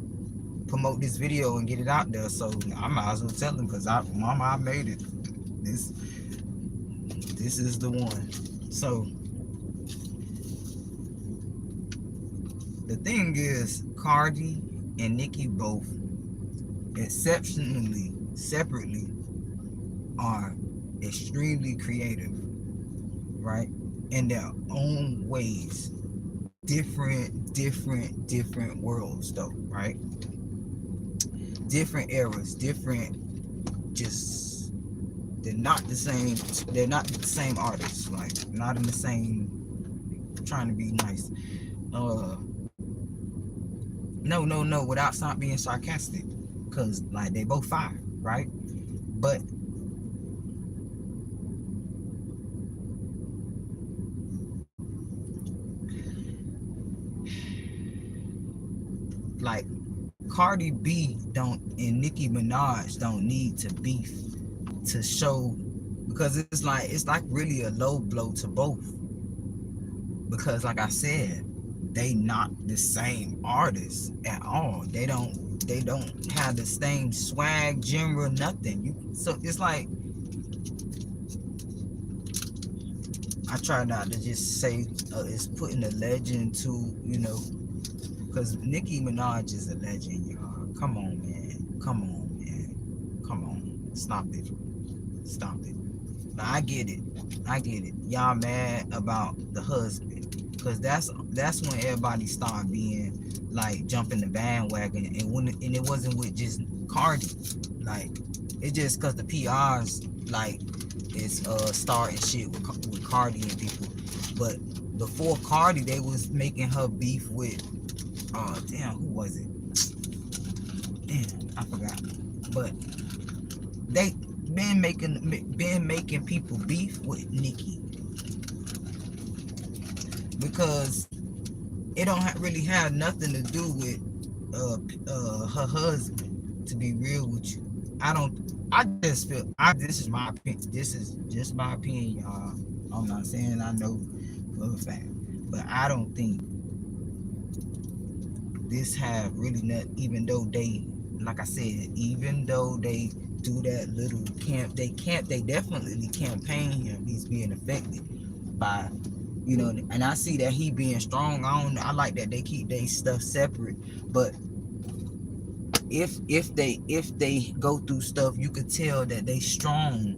promote this video and get it out there, so I might as well tell them, because mama, I made it. This is the one. So the thing is, Cardi and Nicki both exceptionally separately are extremely creative, right, in their own ways. Different worlds though, right? Different eras, just they're not the same artists, like, not in the same, trying to be nice, no, without not being sarcastic, because like, they both fire, right? But like, Cardi B and Nicki Minaj don't need to beef to show, because it's like really a low blow to both. because like I said, they not the same artists at all. They don't have the same swag, genre, nothing. So it's like I try not to just say it's putting a legend to, because Nicki Minaj is a legend, y'all. Come on, man. Come on, man. Come on. Stop it. Stop it. Now I get it. I get it. Y'all mad about the husband, because that's when everybody started being like jumping the bandwagon, and it wasn't with just Cardi, like it just because the PRs like is starting shit with Cardi and people, but before Cardi they was making her beef with damn, who was it? Damn, I forgot, but they been making people beef with Nicki, because it don't really have nothing to do with her husband. To be real with you, I don't. I just feel. This is my opinion. This is just my opinion, y'all. I'm not saying I know for a fact, but I don't think this have really not. Even though they, like I said, even though they do that little they definitely campaign him. He's being affected by, and I see that he being strong. I like that they keep their stuff separate, but if they go through stuff, you could tell that they strong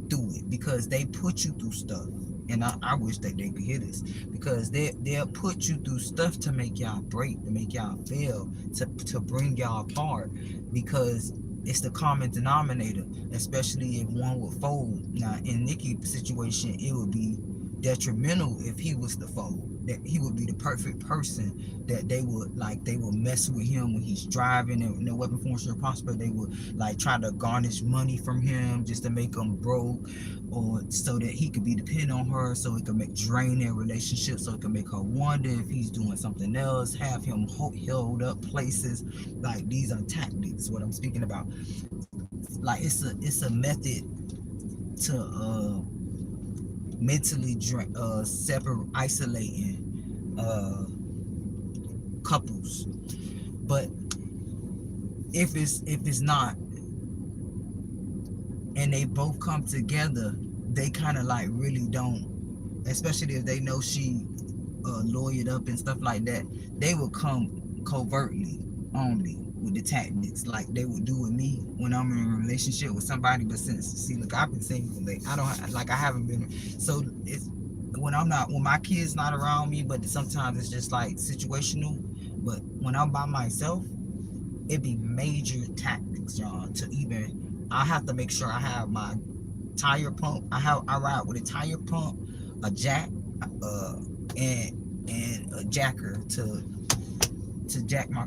through it, because they put you through stuff. And I wish that they could hear this, because they'll put you through stuff to make y'all break, to make y'all fail, to bring y'all apart, because it's the common denominator, especially if one would fold. Now in Nicki's situation, it would be detrimental if he was the fold. That he would be the perfect person that they would mess with him when he's driving, and no weapon form shall prosper. They would like try to garnish money from him just to make him broke, or so that he could be dependent on her, so it could drain their relationship, so it could make her wonder if he's doing something else, have him held up places. Like, these are tactics, what I'm speaking about. Like, it's a method to mentally isolating couples. But if it's not, and they both come together, they kind of like really don't, especially if they know she lawyered up and stuff like that, they will come covertly only with the tactics like they would do with me when I'm in a relationship with somebody. But look, I've been single, like I haven't been, so it's when my kids not around me, but sometimes it's just like situational. But when I'm by myself, it be major tactics, y'all. I have to make sure I have my tire pump. I ride with a tire pump, a jack, and a jacker to jack my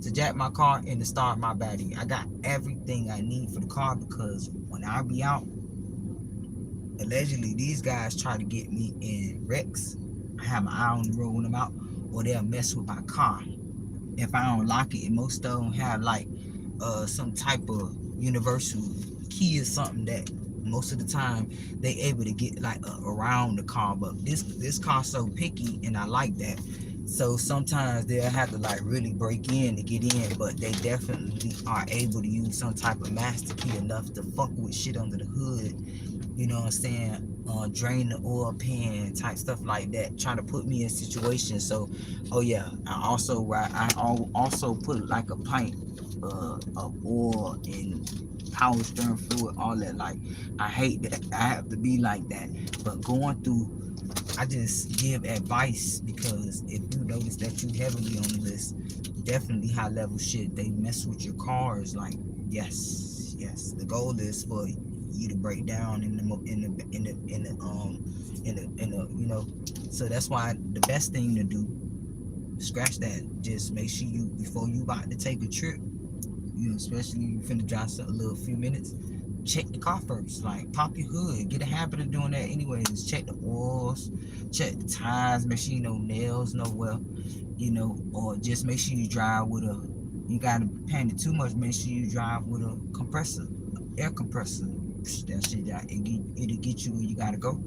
to jack my car and to start my battery. I got everything I need for the car, because when I be out, allegedly these guys try to get me in wrecks. I have my eye on the road when I'm out, or they'll mess with my car if I don't lock it. And most of them have like some type of universal key or something that most of the time they able to get like around the car. But this car's so picky, and I like that. So sometimes they'll have to like really break in to get in, but they definitely are able to use some type of master key enough to fuck with shit under the hood. You know what I'm saying? Drain the oil pan type stuff like that, trying to put me in situations. So, oh yeah, I also put like a pint of oil and power steering fluid, all that. Like, I hate that I have to be like that, but going through, I just give advice, because if you notice that you heavily on the list, definitely high level shit, they mess with your cars. Like, yes, the goal is for you to break down in the so that's why the best thing to do, scratch that, just make sure you, before you about to take a trip, especially you finna drive a little few minutes, check the car first. Like, pop your hood, get a habit of doing that anyways. Check the oils, check the tires, make sure you know nails, know well, or just make sure you drive with you gotta panic too much, make sure you drive with a compressor, air compressor. That shit, it'll get you where you gotta go.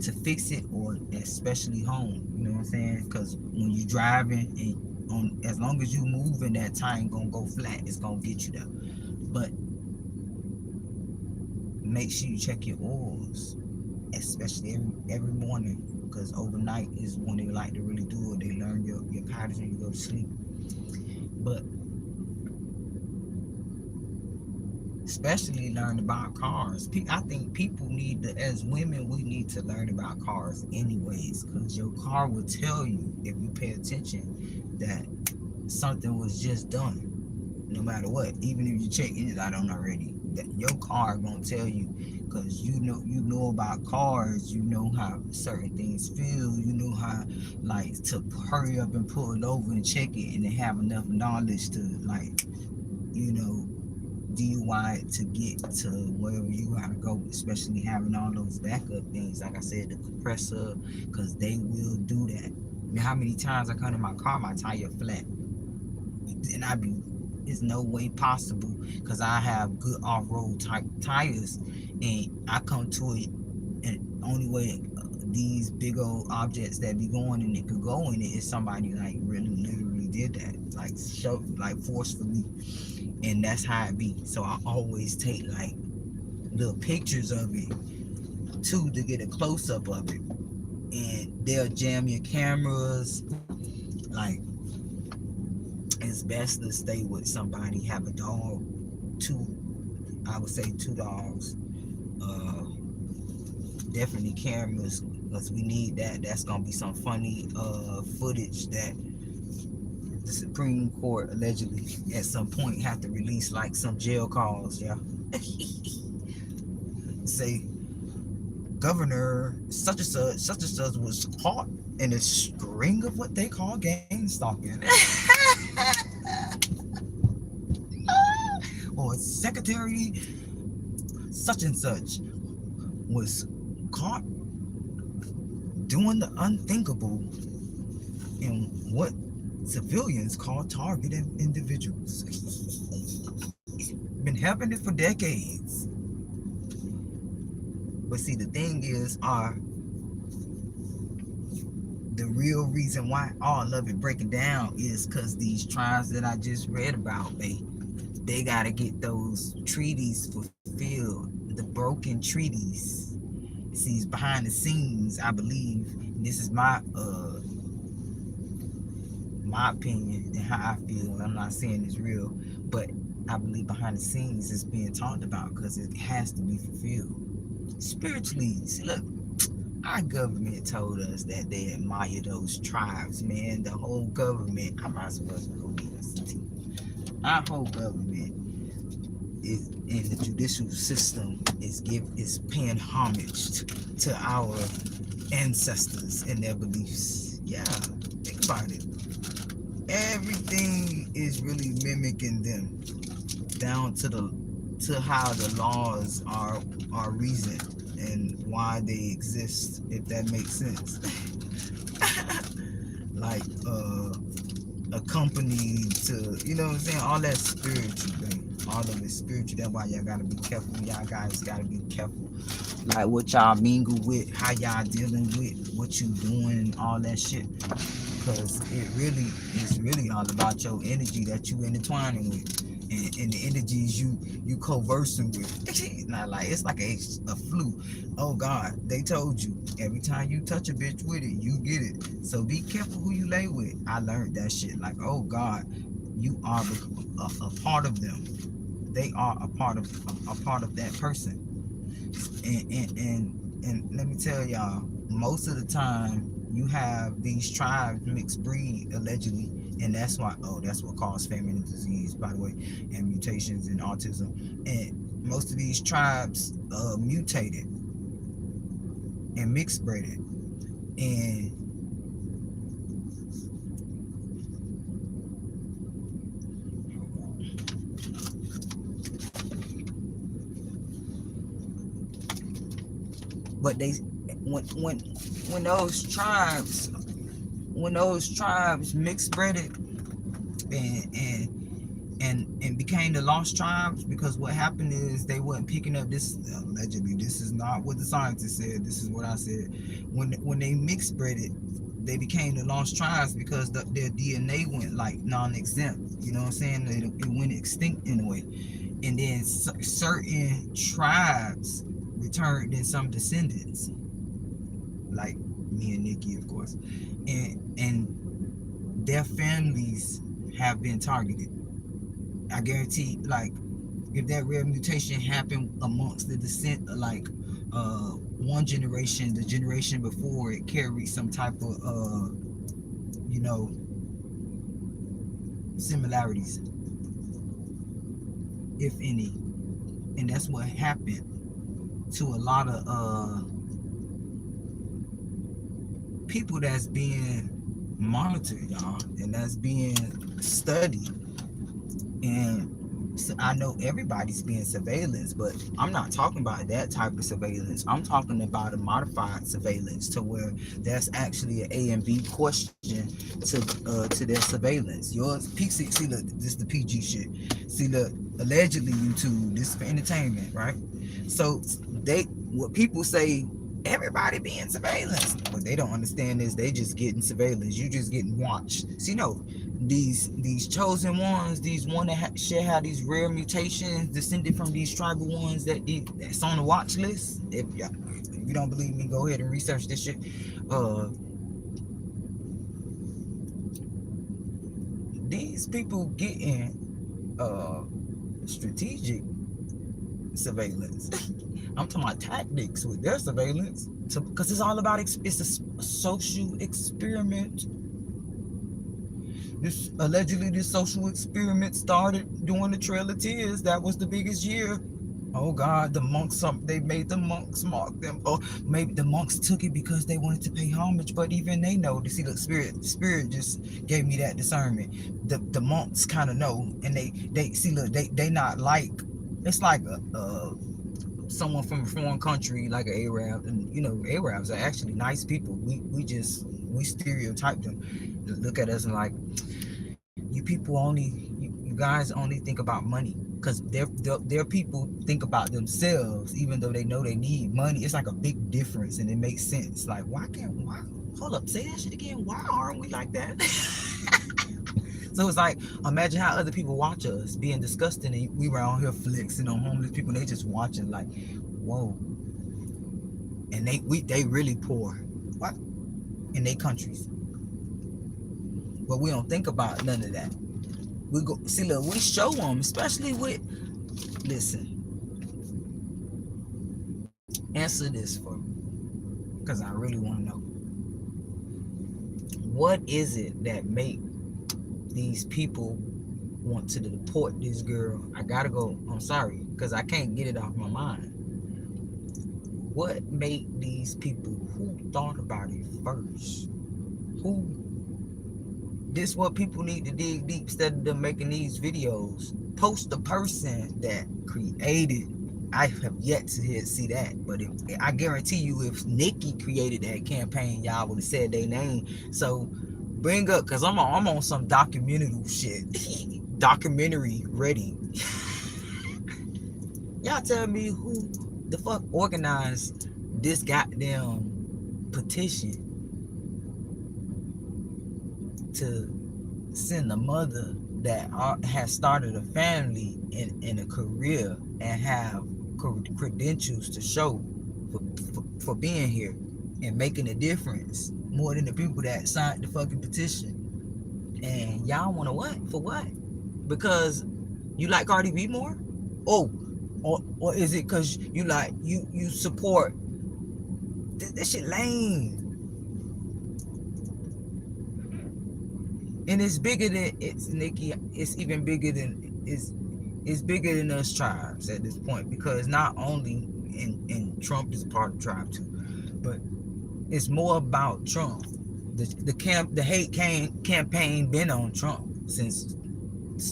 to fix it, or especially home. You know what I'm saying? Because when you driving and as long as you moving, that tire ain't gonna go flat. It's gonna get you there. But make sure you check your oils, especially every morning, because overnight is when they like to really do it. They learn your patterns when you go to sleep. But especially learn about cars. I think people need to, as women, we need to learn about cars anyways, because your car will tell you, if you pay attention, that something was just done. No matter what, even if you check it out on already, that your car gonna tell you, because you know about cars. You know how certain things feel. You know how, like, to hurry up and pull it over and check it, and then have enough knowledge to, like, you know, DUI to get to wherever you gotta go, especially having all those backup things. Like I said, the compressor, because they will do that. I mean, how many times I come to my car, my tire flat, and I be, it's no way possible, because I have good off-road type tires, and I come to it, and only way these big old objects that be going and it could go in it is somebody like really literally did that, like show, like forcefully, and that's how it be. So I always take like little pictures of it too, to get a close-up of it, and they'll jam your cameras. Like, it's best to stay with somebody, have a dog, two, I would say two dogs, uh definitely cameras, because we need that. That's gonna be some funny footage that the Supreme Court allegedly at some point have to release, like some jail calls. Yeah. Say Governor such and such was caught in a string of what they call gang stalking. Or Secretary such and such was caught doing the unthinkable in what civilians call targeted individuals. Been happening for decades. But see, the thing is, the real reason why all of it breaking down is because these tribes that I just read about, they got to get those treaties fulfilled, the broken treaties. See, it's behind the scenes, I believe. And this is my opinion and how I feel. I'm not saying it's real, but I believe behind the scenes it's being talked about, because it has to be fulfilled spiritually. See, look, our government told us that they admire those tribes, man. The whole government, I'm not supposed to go university. Our whole government is in the judicial system is paying homage to our ancestors and their beliefs. Yeah, think about it. Everything is really mimicking them, down to how the laws are reasoned and why they exist, if that makes sense. Like a company to, you know what I'm saying, all that spiritual thing, all of it spiritual. That's why y'all gotta be careful. Y'all guys gotta be careful, like what y'all mingle with, how y'all dealing with, what you doing, all that shit, because it's really all about your energy that you intertwining with, and the energies you conversing with. Not like it's like a flu. Oh God, they told you every time you touch a bitch with it, you get it. So be careful who you lay with. I learned that shit. Like, oh God, you are a part of them. They are a part of that person. And let me tell y'all, most of the time you have these tribes mixed breed allegedly, and that's what caused feminine disease, by the way, and mutations and autism. And most of these tribes mutated and mixed bred, and but they when those tribes mixed bred and and became the lost tribes because what happened is they wasn't picking up this. Allegedly, this is not what the scientists said. This is what I said. When they mixed bred it, they became the lost tribes because their DNA went like non-exempt. You know what I'm saying? It went extinct in a way, and then certain tribes returned in some descendants, like me and Nicki, of course, and their families have been targeted. I guarantee, like, if that rare mutation happened amongst the descent, like, one generation, the generation before it carried some type of, you know, similarities, if any, and that's what happened to a lot of people that's being monitored, y'all, and that's being studied. And so I know everybody's being surveillance, but I'm not talking about that type of surveillance. I'm talking about a modified surveillance to where there's actually an A and B question to their surveillance. Yours, PC, see, look, this is the PG shit. See, look, allegedly YouTube, this is for entertainment, right? So what people say, everybody being surveillance. What they don't understand is they just getting surveillance. You just getting watched. See, no, these chosen ones, these one that should have these rare mutations descended from these tribal ones that's on the if you don't believe me, go ahead and research this shit. These people getting strategic surveillance. I'm talking about tactics with their surveillance, because it's all about it's a social experiment. This allegedly, this social experiment started during the Trail of Tears. That was the biggest year. Oh God, the monks, they made the monks mock them, or maybe the monks took it because they wanted to pay homage. But even they know. To see, the spirit just gave me that discernment. The monks kind of know, and they see, look, they not like, it's like someone from a foreign country, like an Arab, and you know, Arabs are actually nice people. We stereotype them, look at us and like, you people you guys only think about money, because their people think about themselves, even though they know they need money. It's like a big difference, and it makes sense. Like, why hold up, say that shit again? Why aren't we like that? So it's like, imagine how other people watch us being disgusting, and we were out here flexing on homeless people, and they just watching like, whoa. And they really poor. What? In their countries. But we don't think about none of that. We go see, look, we show them, especially with, listen, answer this for me, because I really want to know. What is it that make these people want to deport this girl? I gotta go. I'm sorry, because I can't get it off my mind. What made these people, who thought about it first? This what people need to dig deep, instead of them making these videos. Post the person that created. I have yet to see that, but I guarantee you, if Nicki created that campaign, y'all would have said their name. So bring up, because I'm on some documentary shit. Documentary ready. Y'all tell me who the fuck organized this goddamn petition to send a mother that has started a family and a career and have credentials to show for being here and making a difference more than the people that signed the fucking petition. And y'all want to what? For what? Because you like Cardi B more? Oh, or is it because you support this shit lame? And it's bigger than it's Nicki. It's even bigger than it's bigger than us tribes at this point, because not only and Trump is a part of the tribe too, but it's more about Trump. The hate campaign been on Trump since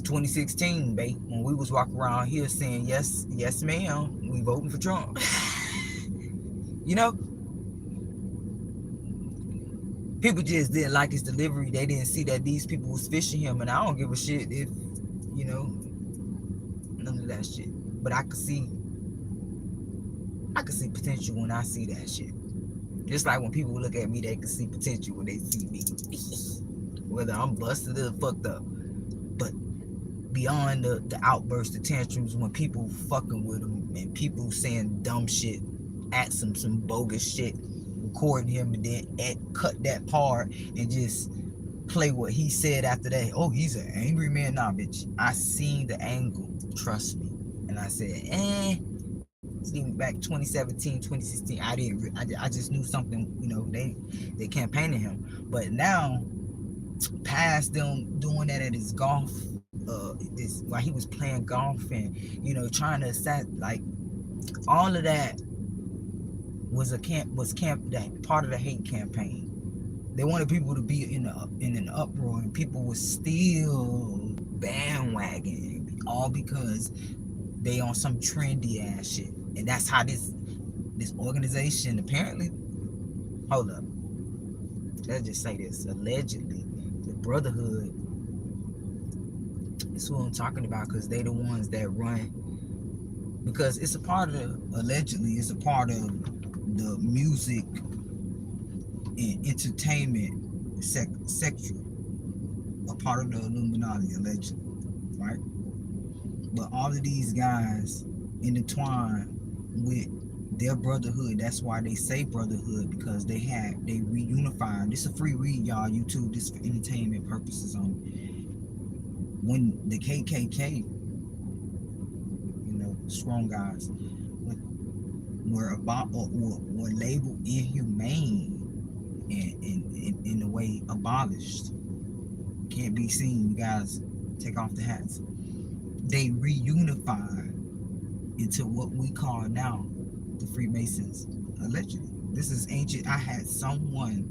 2016, babe. When we was walking around here saying yes ma'am, we voting for Trump. You know, people just didn't like his delivery. They didn't see that these people was fishing him, and I don't give a shit if, you know, that shit. But I could see potential when I see that shit. Just like when people look at me, they can see potential when they see me. Whether I'm busted or fucked up. But beyond the outbursts, the tantrums, when people fucking with him and people saying dumb shit, asking some bogus shit, recording him and then cut that part and just play what he said after that. Oh, he's an angry man. Nah, bitch. I seen the angle. Trust me. And I said, even back 2017, 2016, I just knew something, they campaigning him. But now, past them doing that at his golf, this while he was playing golf and trying to set like all of that was that part of the hate campaign. They wanted people to be in an uproar, and people were still bandwagon, all because they on some trendy ass shit. And that's how this organization apparently. Hold up, let's just say this. Allegedly, the Brotherhood is who I'm talking about, because they the ones that run. Because it's a part of allegedly it's a part of the music and entertainment sector, a part of the Illuminati, allegedly, right? But all of these guys intertwine with their brotherhood. That's why they say brotherhood, because they reunified. This is a free read, y'all. YouTube. This is for entertainment purposes only. When the KKK, strong guys, were labeled inhumane and in a way abolished, can't be seen. You guys take off the hats. They reunified into what we call now the Freemasons, allegedly. This is ancient. I had someone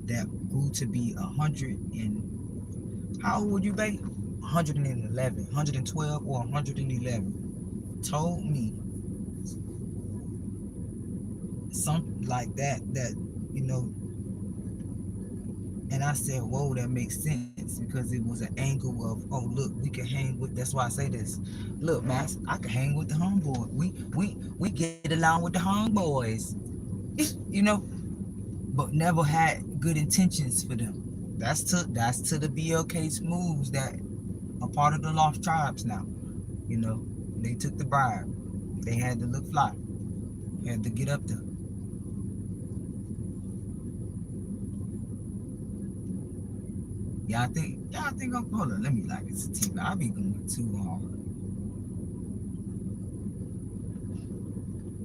that grew to be 100 and how old would you be? 111, 112 or 111 told me something like that and I said, whoa, that makes sense, because it was an angle of, oh look, we can hang with. That's why I say this. Look, Max, I can hang with the homeboy. We get along with the homeboys, but never had good intentions for them. That's to the BLK moves that are part of the Lost Tribes now. They took the bribe. They had to look fly. Had to get up there. Y'all think I'm, hold on, let me like this TV. I be going too hard.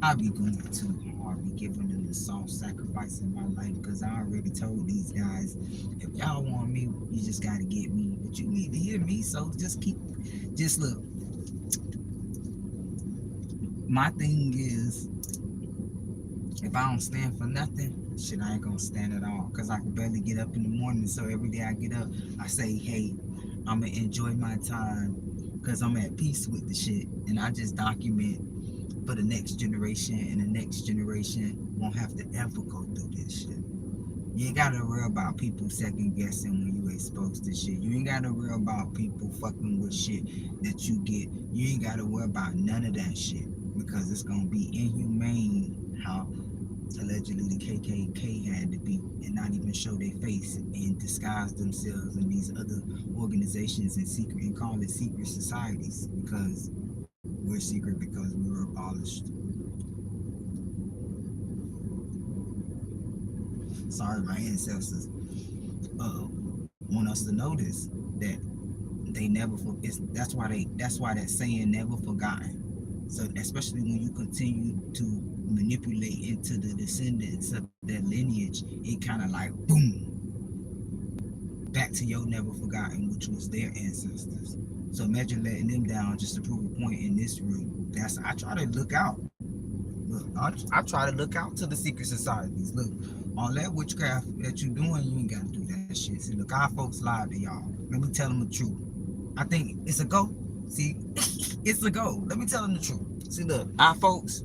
I be going too hard, be giving them the soft sacrifice in my life, because I already told these guys, if y'all want me, you just gotta get me. But you need to hear me, so just look. My thing is, if I don't stand for nothing, shit, I ain't gonna stand at all, because I can barely get up in the morning. So every day I get up, I say, hey, I'm gonna enjoy my time, because I'm at peace with the shit, and I just document for the next generation, and the next generation won't have to ever go through this shit. You ain't gotta worry about people second guessing when you exposed to shit. You ain't gotta worry about people fucking with shit that you get. You ain't gotta worry about none of that shit, because it's gonna be inhumane how allegedly the KKK had to be and not even show their face and disguise themselves in these other organizations and secret and call it secret societies, because we're secret because we were abolished. Sorry, my ancestors want us to notice that they never. That's why that saying never forgotten. So especially when you continue to manipulate into the descendants of that lineage, it kind of like boom, back to your never forgotten, which was their ancestors. So imagine letting them down just to prove a point in this room. I try to look out. Look, I try to look out to the secret societies. Look, all that witchcraft that you doing, you ain't got to do that shit. See, look, our folks lied to y'all. Let me tell them the truth. I think it's a go. See, it's a go. Let me tell them the truth. See, look, our folks,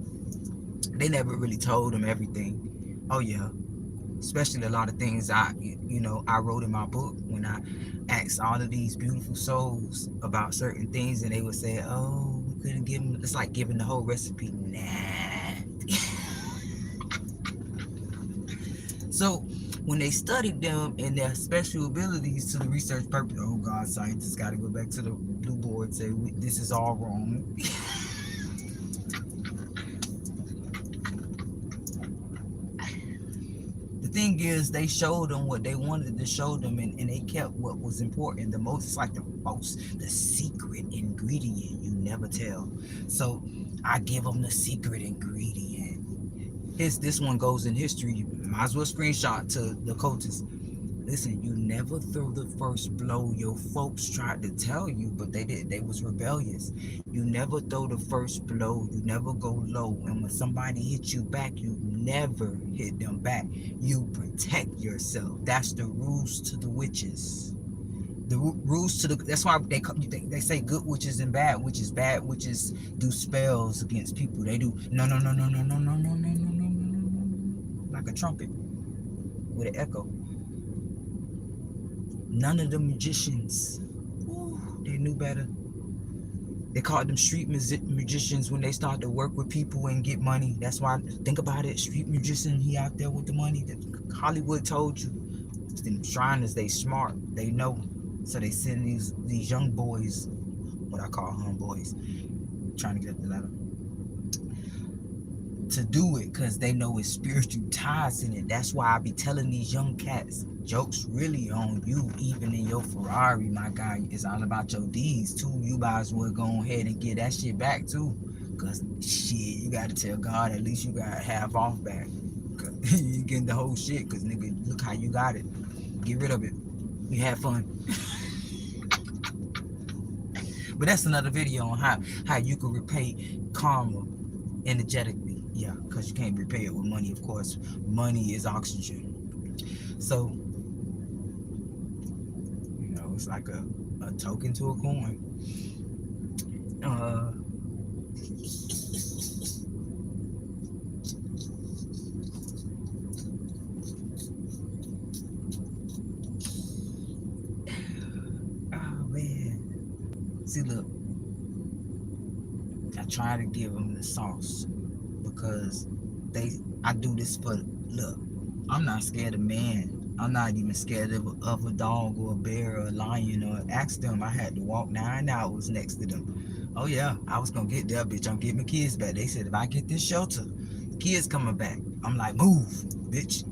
they never really told them everything. Oh yeah, especially a lot of things I wrote in my book when I asked all of these beautiful souls about certain things, and they would say, "Oh, we Couldn't give them. It's like giving the whole recipe. Nah. So when they studied them and their special abilities to the research purpose, oh God, scientists got to go back to the blue board and say this is all wrong. The thing is, they showed them what they wanted to show them, and they kept what was important the most. It's like the secret ingredient you never tell. So I give them the secret ingredient. This one goes in history. You might as well screenshot to the coaches. Listen, you never throw the first blow. Your folks tried to tell you, but they did. They was rebellious. You never throw the first blow. You never go low. And when somebody hits you back, you never hit them back. You protect yourself. That's the rules to the witches. The rules to the. That's why they say good witches and bad witches. Bad witches do spells against people. They do no, like a trumpet with an echo. None of the magicians, they knew better. They called them street magicians when they started to work with people and get money. That's why, think about it, street magician, he out there with the money. Hollywood told you. The Shriners, they smart, they know. So they send these young boys, what I call homeboys, trying to get up the ladder, to do it because they know it's spiritual ties in it. That's why I be telling these young cats, jokes really on you, even in your Ferrari, my guy. It's all about your D's too. You might as well go ahead and get that shit back too. Cause shit, you gotta tell God at least you got half off back. You getting the whole shit, cause nigga, look how you got it. Get rid of it. You had fun. But that's another video on how you can repay karma energetically. Yeah, because you can't repay it with money, of course. Money is oxygen. So, it's like a token to a coin. Oh, man. See, look. I try to give them the sauce because I do this for, look, I'm not scared of man. I'm not even scared of a dog or a bear or a lion. Or ask them. I had to walk 9 hours next to them. Oh yeah, I was gonna get there, bitch. I'm getting my kids back. They said if I get this shelter, the kids coming back. I'm like, move, bitch,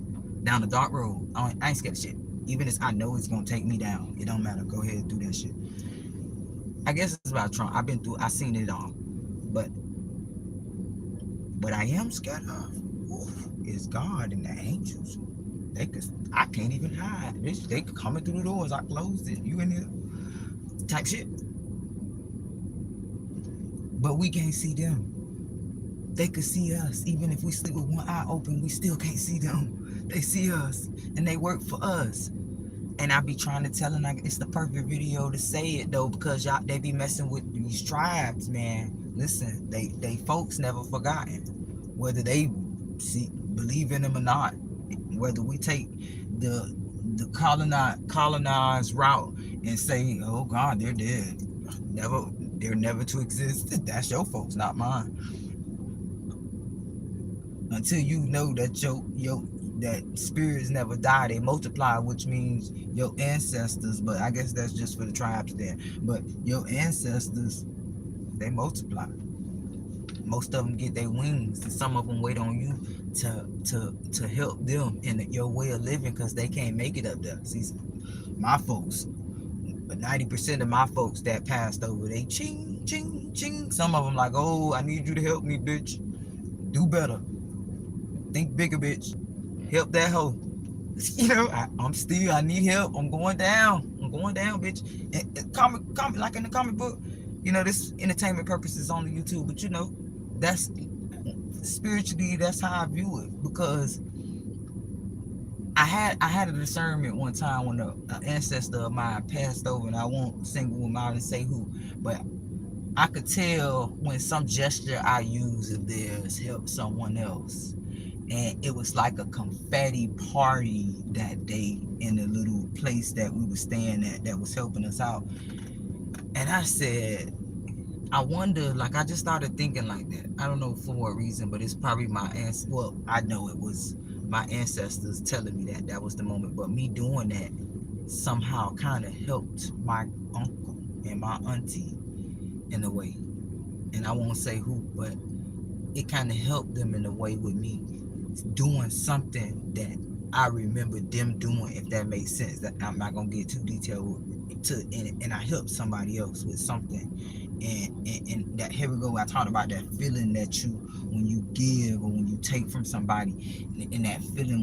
down the dark road. I ain't scared of shit. Even if I know it's gonna take me down, it don't matter. Go ahead and do that shit. I guess it's about Trump. I seen it all, but what I am scared of is God and the angels. I can't even hide. Bitch, they could come in through the doors. I closed it. You in there? Type shit. But we can't see them. They could see us. Even if we sleep with one eye open, we still can't see them. They see us and they work for us. And I be trying to tell them it's the perfect video to say it though, because they be messing with these tribes, man. Listen, they folks never forgotten. Whether they believe in them or not, whether we take the colonized route and say, oh God, they're dead. They're never to exist. That's your folks, not mine. Until you know that that spirits never die, they multiply, which means your ancestors, but I guess that's just for the tribes there. But your ancestors, they multiply. Most of them get their wings, and some of them wait on you to help them in your way of living, because they can't make it up there. See, my folks, 90% of my folks that passed over, they ching ching ching. Some of them like, oh, I need you to help me, bitch. Do better. Think bigger, bitch. Help that hoe. I need help. I'm going down, bitch. And comic, like in the comic book, this entertainment purposes on the YouTube, but that's spiritually, that's how I view it, because I had a discernment one time when an ancestor of mine passed over, and I won't single him out and say who, but I could tell when some gesture I use of theirs helped someone else. And it was like a confetti party that day in the little place that we were staying at that was helping us out. And I said, I wonder, like, I just started thinking like that. I don't know for what reason, but it's probably my well, I know it was my ancestors telling me that that was the moment. But me doing that somehow kind of helped my uncle and my auntie in a way. And I won't say who, but it kind of helped them in a way with me doing something that I remember them doing, if that makes sense. That I'm not gonna get too detailed to, and I help somebody else with something, and that here we go. I talked about that feeling that you when you give or when you take from somebody, and that feeling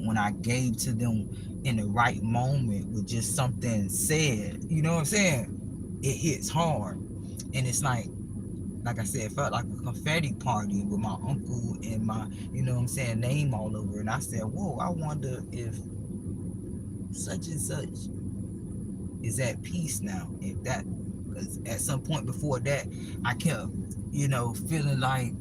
when I gave to them in the right moment with just something said. You know what I'm saying? It hits hard, and it's like I said, it felt like a confetti party with my uncle and my, you know what I'm saying, name all over. And I said, whoa, I wonder if such and such is at peace now. If that, because at some point before that, I kept, feeling like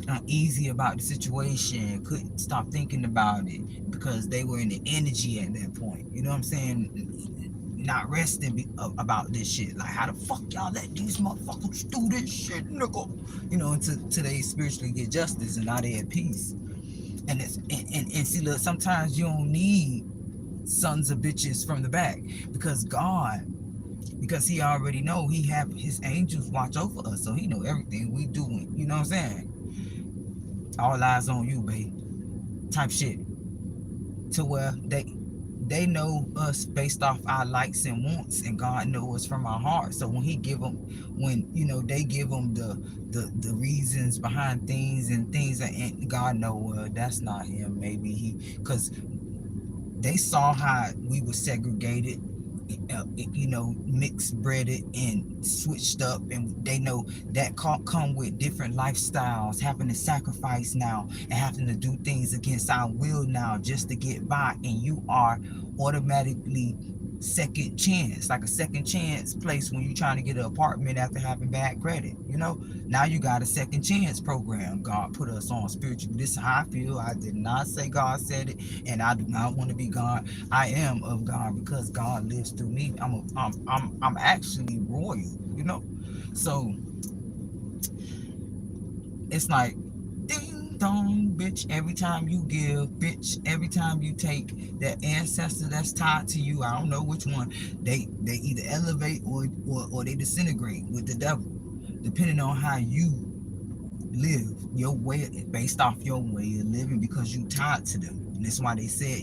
uneasy about the situation, couldn't stop thinking about it because they were in the energy at that point. You know what I'm saying? Not resting about this shit. Like, how the fuck y'all let these motherfuckers do this shit, nigga? Until they spiritually get justice and now they at peace. And it's and see, look, sometimes you don't need sons of bitches from the back because God, because He already know He have His angels watch over us, so He know everything we doing. You know what I'm saying? All eyes on you, babe. Type shit. To where they know us based off our likes and wants, and God knows us from our heart. So when He give them, when they give them the reasons behind things and things, and God know, well, that's not Him. Maybe He, because they saw how we were segregated, mixed breaded and switched up, and they know that come with different lifestyles, having to sacrifice now and having to do things against our will now just to get by. And you are automatically second chance, like a second chance place when you're trying to get an apartment after having bad credit. Now you got a second chance program God put us on spiritually. This is how I feel. I did not say God said it, and I do not want to be God. I am of God because God lives through me. I'm actually royal. So it's like ding dong, bitch. Every time you give, bitch. Every time you take, that ancestor that's tied to you, I don't know which one. They either elevate or they disintegrate with the devil, depending on how you live your way, based off your way of living, because you tied to them. And that's why they said,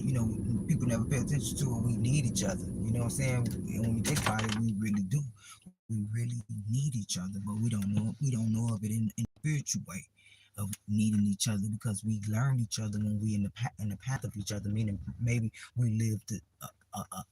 people never pay attention to it. We need each other. You know what I'm saying? And when you think about it, we really do. We really need each other, but we don't know of it in a spiritual way of needing each other, because we learn each other when we in the path of each other. Meaning maybe we lived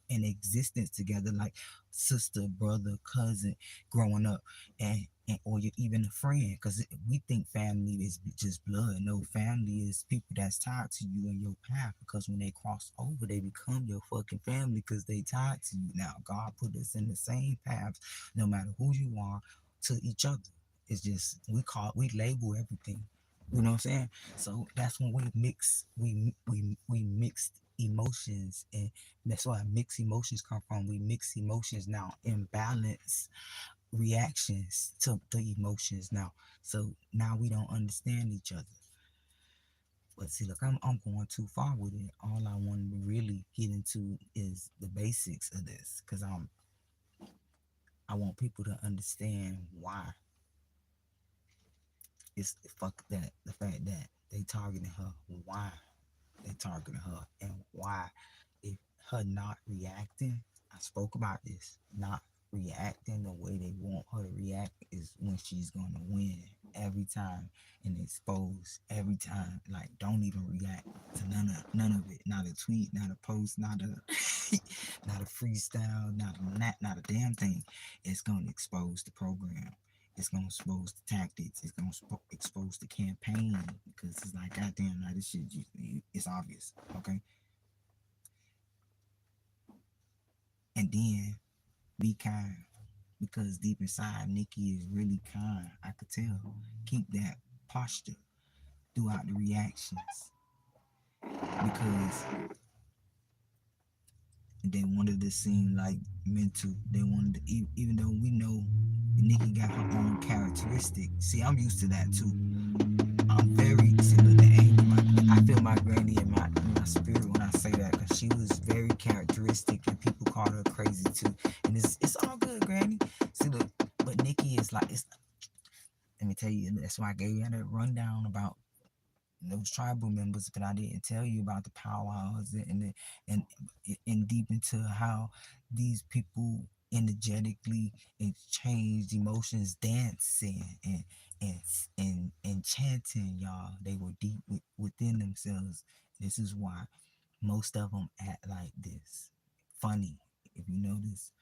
an existence together, like sister, brother, cousin, growing up, and or you're even a friend, because we think family is just blood. No, family is people that's tied to you in your path, because when they cross over, they become your fucking family because they tied to you. Now God put us in the same paths, no matter who you are, to each other. It's just we label everything. You know what I'm saying? So that's when we mixed emotions, and that's why mixed emotions come from. We mix emotions now, imbalance reactions to the emotions now. So now we don't understand each other. But see, look, I'm going too far with it. All I wanted to really get into is the basics of this, because I want people to understand why it's the fact that they targeting her, why they targeting her, and why, if her not reacting, I spoke about this, not reacting the way they want her to react is when she's gonna win every time, and expose every time. Like, don't even react to none of it. Not a tweet, not a post, not a not a freestyle, not a damn thing. It's gonna expose the program. It's gonna expose the tactics. It's gonna expose the campaign, because it's like, goddamn, now this shit, it's obvious, okay? And then be kind, because deep inside, Nicki is really kind. I could tell. Keep that posture throughout the reactions, because they wanted to seem like mental. They wanted to, even though we know Nicki got her own characteristic. See, I'm used to that too. I'm very see look the anger. I feel my granny in my spirit when I say that because she was very characteristic and people called her crazy too. And it's all good, granny. See look, but Nicki is like it's. Let me tell you, that's why I gave you that rundown about those tribal members, but I didn't tell you about the powwows and and deep into how these people energetically exchanged emotions, dancing and and chanting. Y'all, they were deep within themselves. This is why most of them act like this. Funny, if you notice,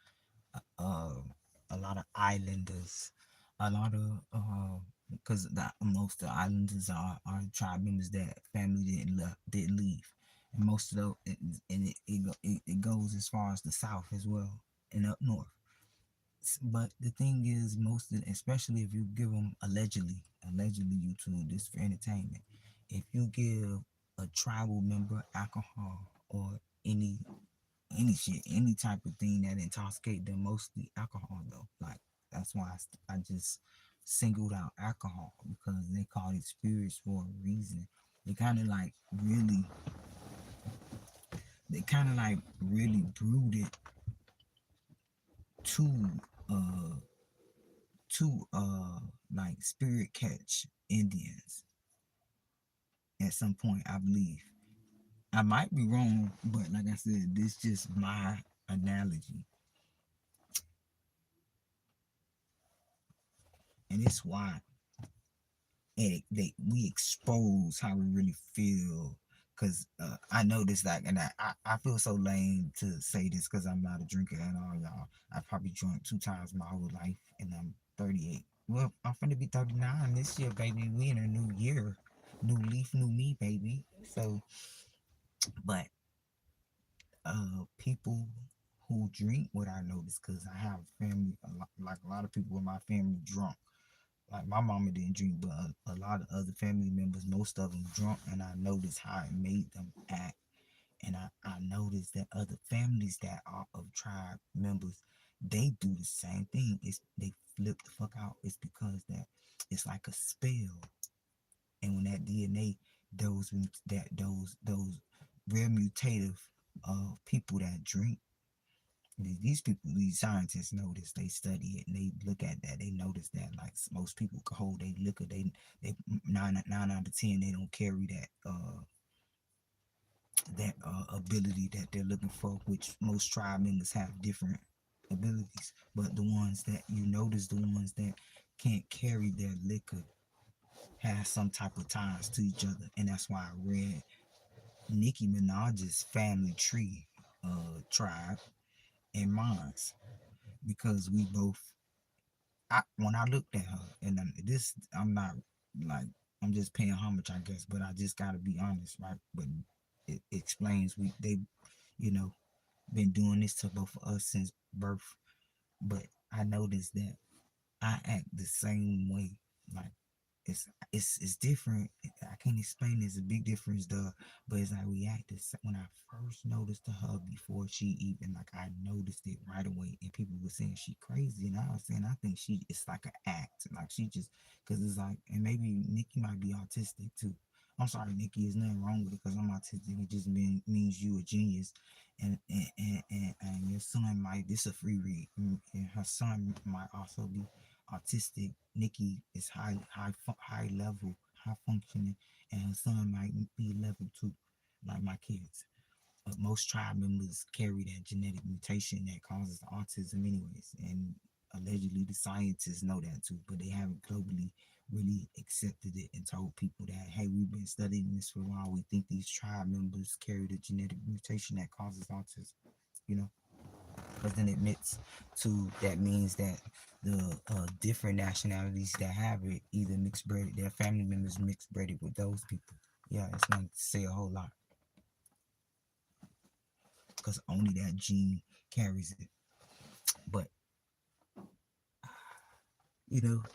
uh, a lot of islanders, a lot of because most of the islanders are tribe members that family didn't leave, and most of those and it goes as far as the south as well and up north. But the thing is, especially if you give them allegedly YouTube this for entertainment, if you give a tribal member alcohol or any any shit, any type of thing that intoxicate them, mostly alcohol though. Like that's why I just singled out alcohol because they call it spirits for a reason. They kind of like really, they kind of like really brewed it to uh like spirit catch Indians at some point, I believe. I might be wrong, but like I said, this is just my analogy, and it's why and we expose how we really feel. Cause I know this like, and I feel so lame to say this because I'm not a drinker at all, y'all. I probably drunk 2 times my whole life, and I'm 38. Well, I'm finna be 39 this year, baby. We in a new year, new leaf, new me, baby. So, but people who drink, what I notice, cause I have family, like a lot of people in my family drunk. Like my mama didn't drink, but a lot of other family members, most of them drunk, and I noticed how it made them act. And I noticed that other families that are of tribe members, they do the same thing. It's they flip the fuck out. It's because that it's like a spell. And when that DNA, those rare mutative people that drink, these people, these scientists know this. They study it and they look at that. They notice that like most people can hold their liquor. They nine out of 10 they don't carry that ability that they're looking for, which most tribe members have different abilities. But the ones that you notice, the ones that can't carry their liquor, have some type of ties to each other, and that's why I read Nicki Minaj's family tree tribe and mine's because we both when I looked at her, and this, I'm not like I'm just paying homage, I guess, but I just gotta be honest, right? But it explains they, you know, been doing this to both of us since birth. But I noticed that I act the same way. Like it's different. I can't explain. There's a big difference, though. But it's like we acted when I first noticed her before she even like I noticed it right away, and people were saying she crazy, and I was saying I think she it's like an act, like she just because it's like, and maybe Nicki might be autistic too. I'm sorry, Nicki. There's nothing wrong with it because I'm autistic. It just means you a genius, and your son might. This a free read, and her son might also be autistic. Nicki is high level, high functioning, and her son might be level 2, like my kids. But most tribe members carry that genetic mutation that causes autism, anyways. And allegedly, the scientists know that too, but they haven't globally really accepted it and told people that, hey, we've been studying this for a while. We think these tribe members carry the genetic mutation that causes autism. You know, because then it admits to that means that the different nationalities that have it either mixed bred, their family members mixed bred with those people. Yeah, it's not to say a whole lot because only that gene carries it. But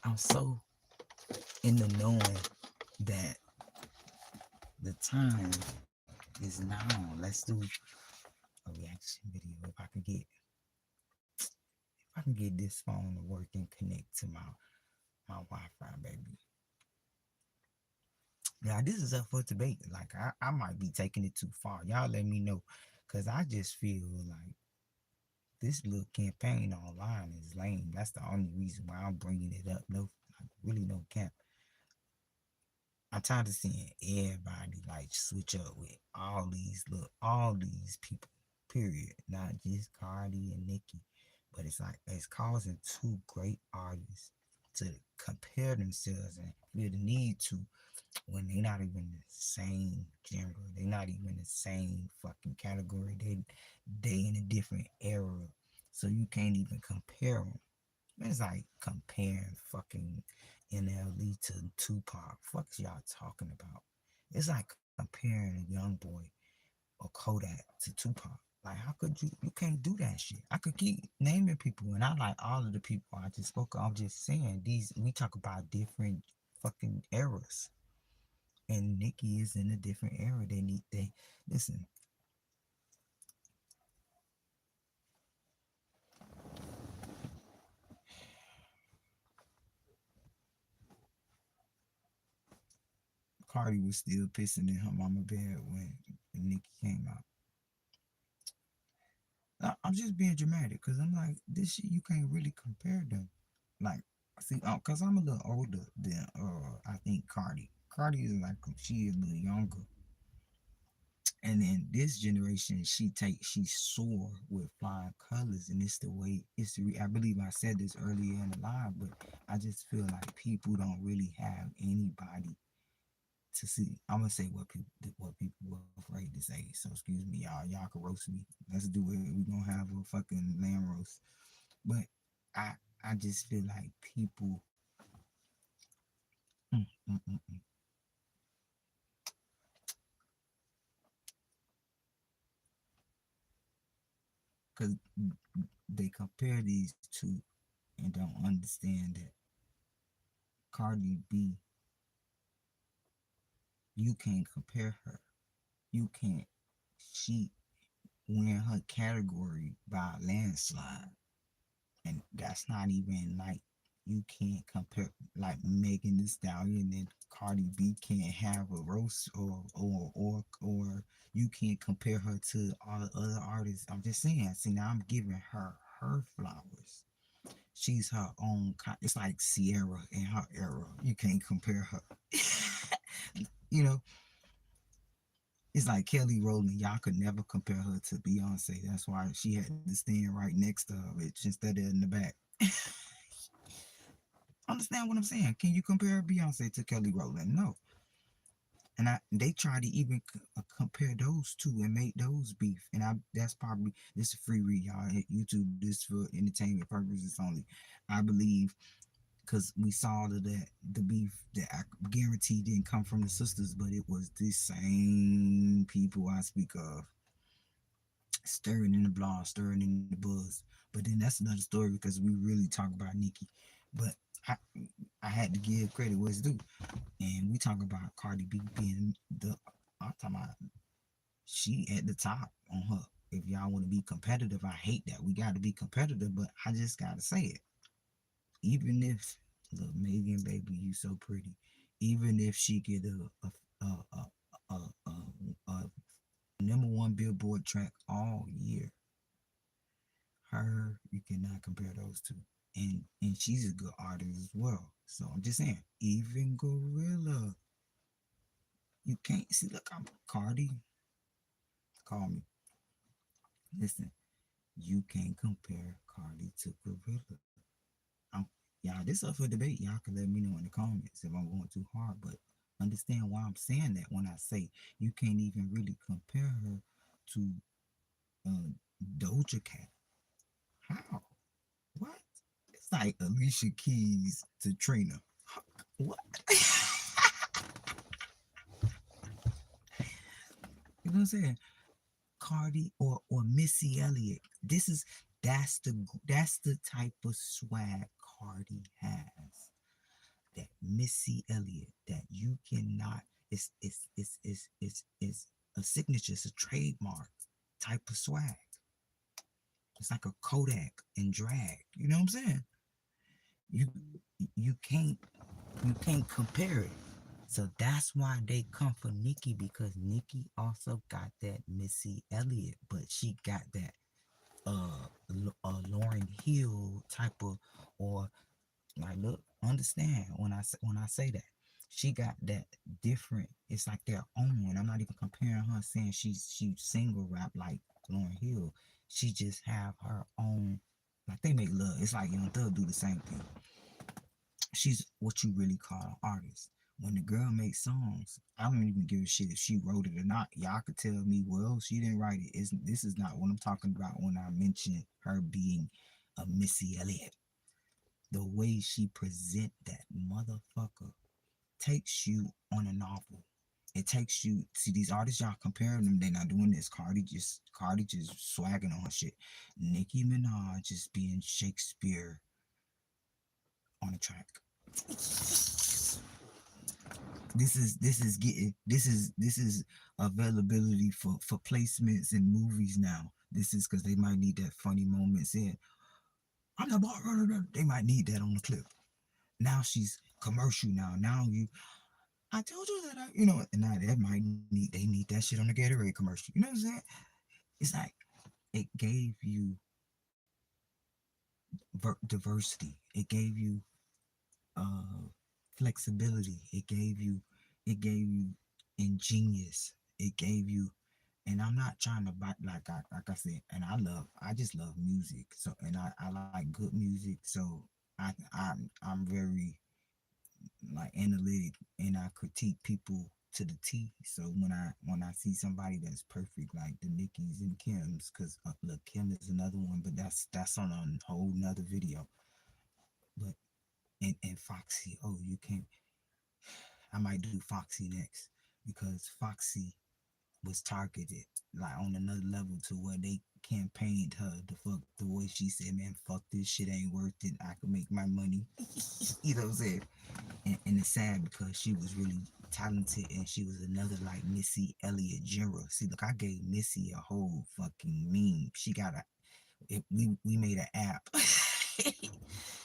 I'm so in the knowing that the time is now. Let's do a reaction video if I can get I can get this phone to work and connect to my Wi-Fi, baby. Now this is up for debate. Like I might be taking it too far. Y'all let me know. Cause I just feel like this little campaign online is lame. That's the only reason why I'm bringing it up. No, like really no cap. I'm tired of seeing everybody like switch up with all these people. Period. Not just Cardi and Nicki, but it's like it's causing two great artists to compare themselves and feel the need to when they're not even the same genre. They're not even the same fucking category. They in a different era, so you can't even compare them. It's like comparing fucking NLE to Tupac. Fuck's y'all talking about? It's like comparing a young boy or Kodak to Tupac. Like how could you can't do that shit. I could keep naming people and I like all of the people I just spoke of. I'm just saying these we talk about different fucking eras. And Nicki is in a different era. They listen, Cardi was still pissing in her mama bed when Nicki came out. I'm just being dramatic because I'm like, this shit, you can't really compare them. Like, see, because I'm a little older than, I think Cardi. Cardi is like, she is a little younger. And then this generation, she soar with flying colors. And it's the way, I believe I said this earlier in the live, but I just feel like people don't really have anybody to see. I'm gonna say what people were afraid to say. So excuse me, y'all can roast me. Let's do it. We gonna have a fucking lamb roast. But I I just feel like people, mm, mm, mm, mm, cause they compare these two and don't understand that Cardi B, you can't compare her. You can't. She win her category by a landslide. And that's not even like you can't compare like Megan Thee Stallion and Cardi B can't have a roast or you can't compare her to all the other artists. I'm just saying. See, now I'm giving her flowers. She's her own. It's like Sierra in her era. You can't compare her. you know, it's like Kelly Rowland. Y'all could never compare her to Beyonce. That's why she had to stand right next to her, bitch, instead of in the back. Understand what I'm saying? Can you compare Beyonce to Kelly Rowland? No. And they try to even compare those two and make those beef. And that's probably this is a free read, y'all. YouTube this for entertainment purposes only. I believe because we saw that the beef that I guarantee didn't come from the sisters, but it was the same people I speak of stirring in the blog, stirring in the buzz. But then that's another story because we really talk about Nicki. But I, I had to give credit where it's due. And we talk about Cardi B being I'm talking about she at the top on her. If y'all want to be competitive, I hate that. We got to be competitive, but I just got to say it. Even if, look, Megan, baby, you so pretty. Even if she get a number one Billboard track all year, her you cannot compare those two. And she's a good artist as well. So I'm just saying, even Gorilla, you can't see. Look, I'm Cardi. Call me. Listen, you can't compare Cardi to Gorilla. I'm, y'all, this up for debate. Y'all can let me know in the comments if I'm going too hard. But understand why I'm saying that when I say you can't even really compare her to uh, Doja Cat. How? What? It's like Alicia Keys to Trina. What? You know what I'm saying? Cardi or Missy Elliott. That's the type of swag Cardi has. That Missy Elliott that you cannot. It's a signature. It's a trademark type of swag. It's like a Kodak in drag. You know what I'm saying? You you can't you can't compare it. So that's why they come for Nicki, because Nicki also got that Missy Elliott, but she got that Lauren Hill type of, or like, look, understand when I say that she got that different. It's like their own. I'm not even comparing her, saying she single rap like Lauren Hill. She just have her own. Like they make love. It's like Young Thug do the same thing. She's what you really call an artist. When the girl makes songs, I don't even give a shit if she wrote it or not. Y'all could tell me, well, she didn't write it. This is not what I'm talking about when I mention her being a Missy Elliott. The way she present that motherfucker takes you on a novel. It takes you, see, these artists y'all comparing them, they not doing this. Cardi just swagging on her shit. Nicki Minaj just being Shakespeare on a track. This is availability for placements in movies now. This is because they might need that funny moment saying, I'm the bar, they might need that on the clip. Now she's commercial now. Now I told you that and now that might need they need that shit on the Gatorade commercial. You know what I'm saying? It's like it gave you diversity. It gave you uh flexibility. It gave you ingenious. It gave you, and I'm not trying to buy, like I said, and I just love music. So, and I like good music. So I'm very like analytic, and I critique people to the T. So when I see somebody that's perfect, like the Nickies and Kims, because look, Kim is another one, but that's on a whole nother video. But and Foxy, oh, you can't. I might do Foxy next, because Foxy was targeted like on another level, to where they campaigned her the fuck, the way she said, man, fuck this shit, ain't worth it. I could make my money. You know what I'm saying? And it's sad because she was really talented, and she was another like Missy Elliott genre. See, look, I gave Missy a whole fucking meme. She got we made an app.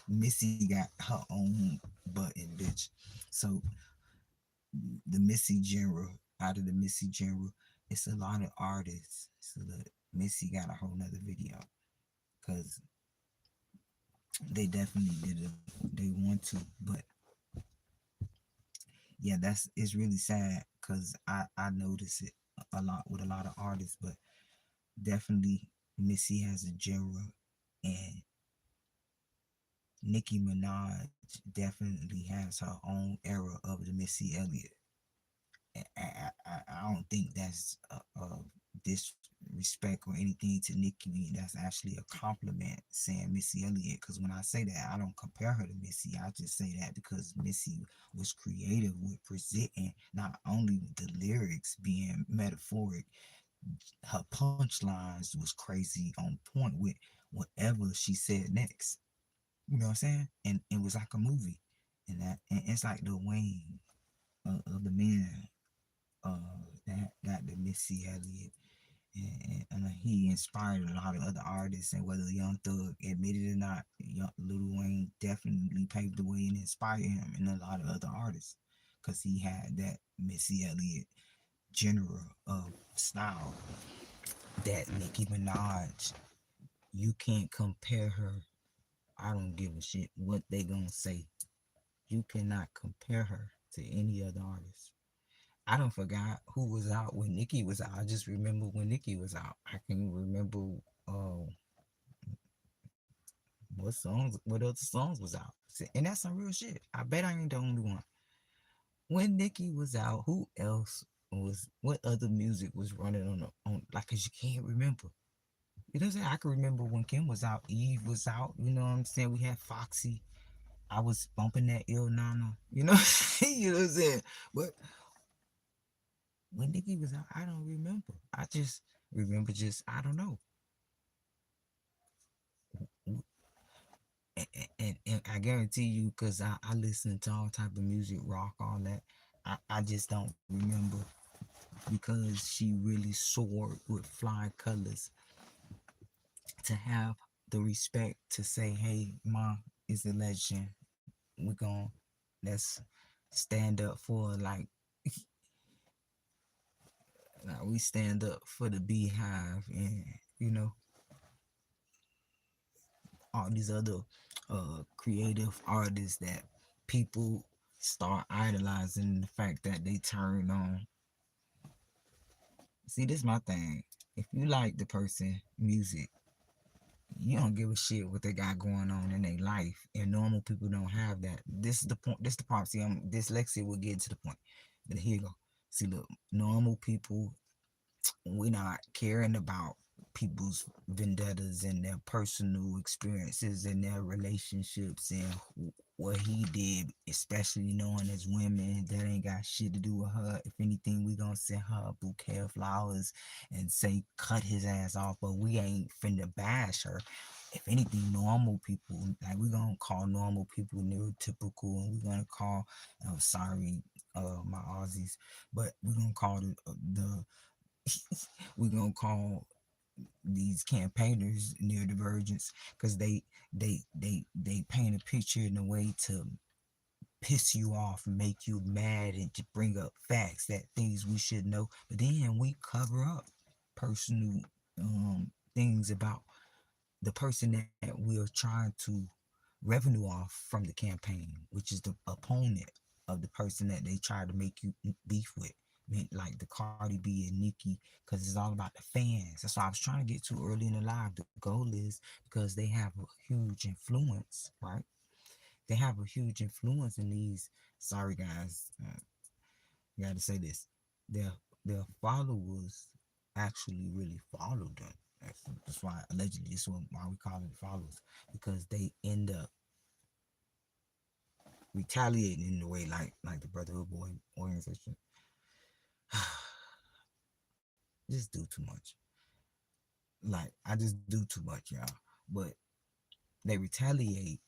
Missy got her own button, bitch. So the Missy genre, out of the Missy genre, it's a lot of artists. So the Missy got a whole nother video, because they definitely did it. They want to, but yeah, it's really sad, because I notice it a lot with a lot of artists, but definitely Missy has a genre, and Nicki Minaj definitely has her own era of the Missy Elliott. I don't think that's a disrespect or anything to Nicki. That's actually a compliment, saying Missy Elliott. Because when I say that, I don't compare her to Missy. I just say that because Missy was creative with presenting not only the lyrics being metaphoric, her punchlines was crazy on point with whatever she said next. You know what I'm saying? And it was like a movie. And it's like the Wayne of the men that got the Missy Elliott, and he inspired a lot of other artists. And whether Young Thug admitted it or not, Lil Wayne definitely paved the way and inspired him, and a lot of other artists, because he had that Missy Elliott genre of style. That Nicki Minaj, you can't compare her. I don't give a shit what they gonna say. You cannot compare her to any other artist. I don't forgot who was out when Nicki was out. I just remember when Nicki was out. I can remember uh, what other songs was out. And that's some real shit. I bet I ain't the only one. When Nicki was out, who else what other music was running on like, cause you can't remember. You know what I'm saying? I can remember when Kim was out, Eve was out, you know what I'm saying? We had Foxy. I was bumping that Il Nana, you know, you know what I'm saying? But when Nicki was out, I don't remember. I just remember I don't know. And I guarantee you, because I listen to all type of music, rock, all that. I just don't remember, because she really soared with flying colors to have the respect to say, hey, Ma is a legend. We gon' let's stand up for like we stand up for the beehive and you know all these other creative artists that people start idolizing the fact that they turn on. See, this is my thing. If you like the person music, you don't give a shit what they got going on in their life, and normal people don't have that. This is the point. This is the part. See, I'm dyslexia will get to the point. But here you go. See, look, normal people, we're not caring about people's vendettas and their personal experiences and their relationships and what he did, especially knowing as women that ain't got shit to do with her. If anything, we gonna send her a bouquet of flowers and say cut his ass off, but we ain't finna bash her. If anything, normal people, like we gonna call normal people neurotypical, and we gonna call, sorry, my Aussies, but we gonna call the we gonna call these campaigners neurodivergents because they paint a picture in a way to piss you off, make you mad, and to bring up facts that things we should know. But then we cover up personal things about the person that we're trying to revenue off from the campaign, which is the opponent of the person that they try to make you beef with. I mean, like the Cardi B and Nicki, because it's all about the fans. That's what I was trying to get to early in the live. The goal is because they have a huge influence, right? They have a huge influence in these. Sorry, guys, I got to say this. Their their followers actually really follow them. That's why allegedly this is why we call it followers, because they end up retaliating in a way like the Brotherhood Boy organization. Just do too much. Like I just do too much, y'all. But they retaliate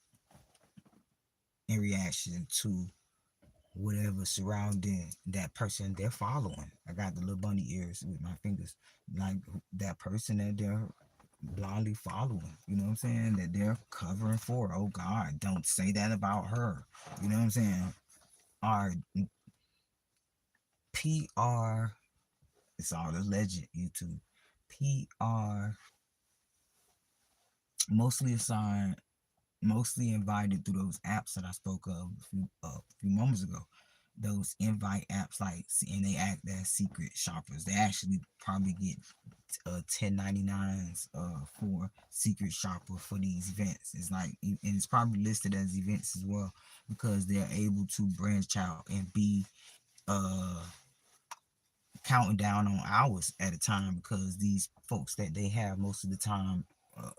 in reaction to whatever surrounding that person they're following. I got the little bunny ears with my fingers. Like that person that they're blindly following. You know what I'm saying? That they're covering for. Oh God, don't say that about her. You know what I'm saying? Our PR, it's all alleged YouTube. PR mostly assigned, mostly invited through those apps that I spoke of a few moments ago. Those invite apps, like, and they act as secret shoppers. They actually probably get 1099s for secret shopper for these events. It's like, and it's probably listed as events as well because they're able to branch out and be uh counting down on hours at a time because these folks that they have most of the time uh,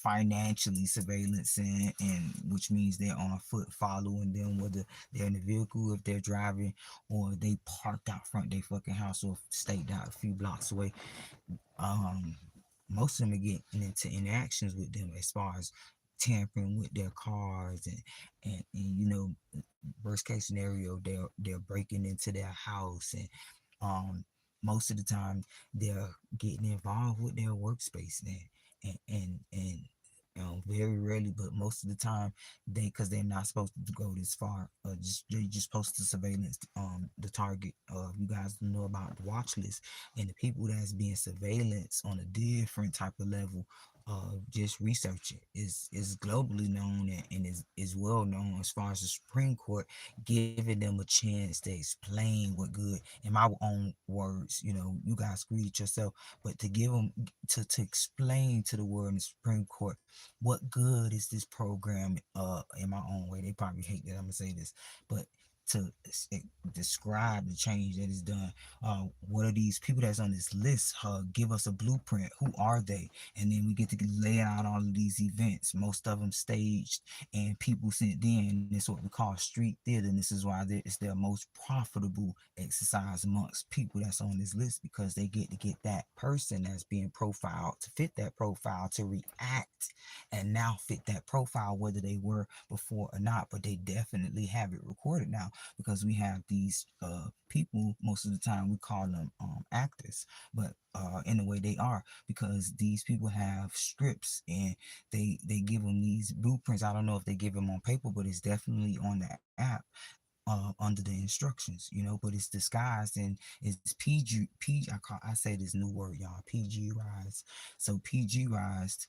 financially surveillance and which means they're on foot following them, whether they're in the vehicle, if they're driving, or they parked out front their fucking house or staked out a few blocks away. um Most of them are getting into interactions with them as far as tampering with their cars and worst case scenario, they're breaking into their house, and um most of the time they're getting involved with their workspace then, and very rarely, but most of the time they, because they're not supposed to go this far, just they're just supposed to surveillance the target. You guys know about the watch list, and the people that's being surveillance on a different type of level. Just research it. Is globally known, and is well known as far as the Supreme Court giving them a chance to explain what good, in my own words, you guys read it yourself, but to give them, to explain to the world in the Supreme Court what good is this program, in my own way. They probably hate that I'm gonna say this, but to describe the change that is done. What are these people that's on this list? Give us a blueprint. Who are they? And then we get to lay out all of these events, most of them staged and people sent in. It's what we call street theater, and this is why it's their most profitable exercise amongst people that's on this list, because they get to get that person that's being profiled to fit that profile to react and now fit that profile, whether they were before or not, but they definitely have it recorded now. because we have these people. Most of the time we call them actors, but in a way they are, because these people have scripts and they give them these blueprints. I don't know if they give them on paper, but it's definitely on the app under the instructions, but it's disguised and it's I say this new word, y'all, PGized. So PGized,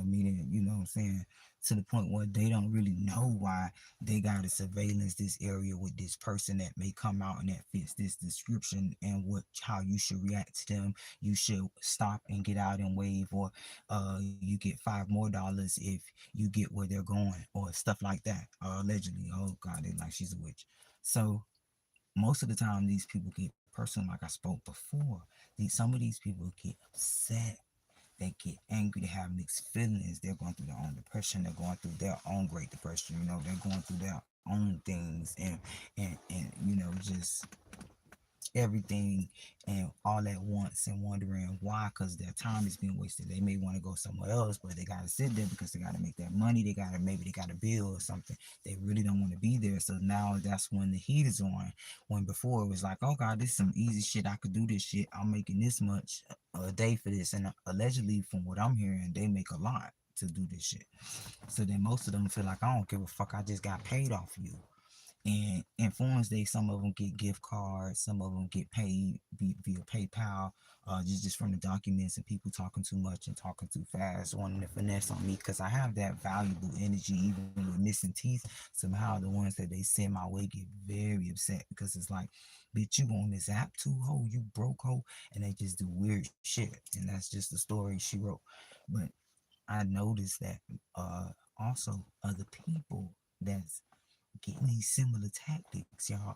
meaning, what I'm saying, to the point where they don't really know why they got a surveillance this area with this person that may come out and that fits this description, and how you should react to them. You should stop and get out and wave, or you get $5 more if you get where they're going, or stuff like that. Allegedly, oh God, they like she's a witch. So most of the time, these people get personal. Like I spoke before, some of these people get upset. They get angry. They have mixed feelings. They're going through their own depression. They're going through their own great depression. They're going through their own things, and just everything and all at once, and wondering why, because their time is being wasted. They may want to go somewhere else, but they got to sit there because they got to make that money. Maybe they got a bill or something. They really don't want to be there. So now that's when the heat is on. When before it was like, oh God, this is some easy shit. I could do this shit. I'm making this much a day for this. And allegedly, from what I'm hearing, they make a lot to do this shit. So then most of them feel like, I don't give a fuck. I just got paid off you. And Informs Day, some of them get gift cards, some of them get paid via PayPal, just from the documents and people talking too much and talking too fast, wanting to finesse on me, because I have that valuable energy, even with missing teeth. Somehow the ones that they send my way get very upset, because it's like, bitch, you on this app too, ho, you broke, ho, and they just do weird shit, and that's just the story she wrote. But I noticed that also other people that's getting these similar tactics, y'all,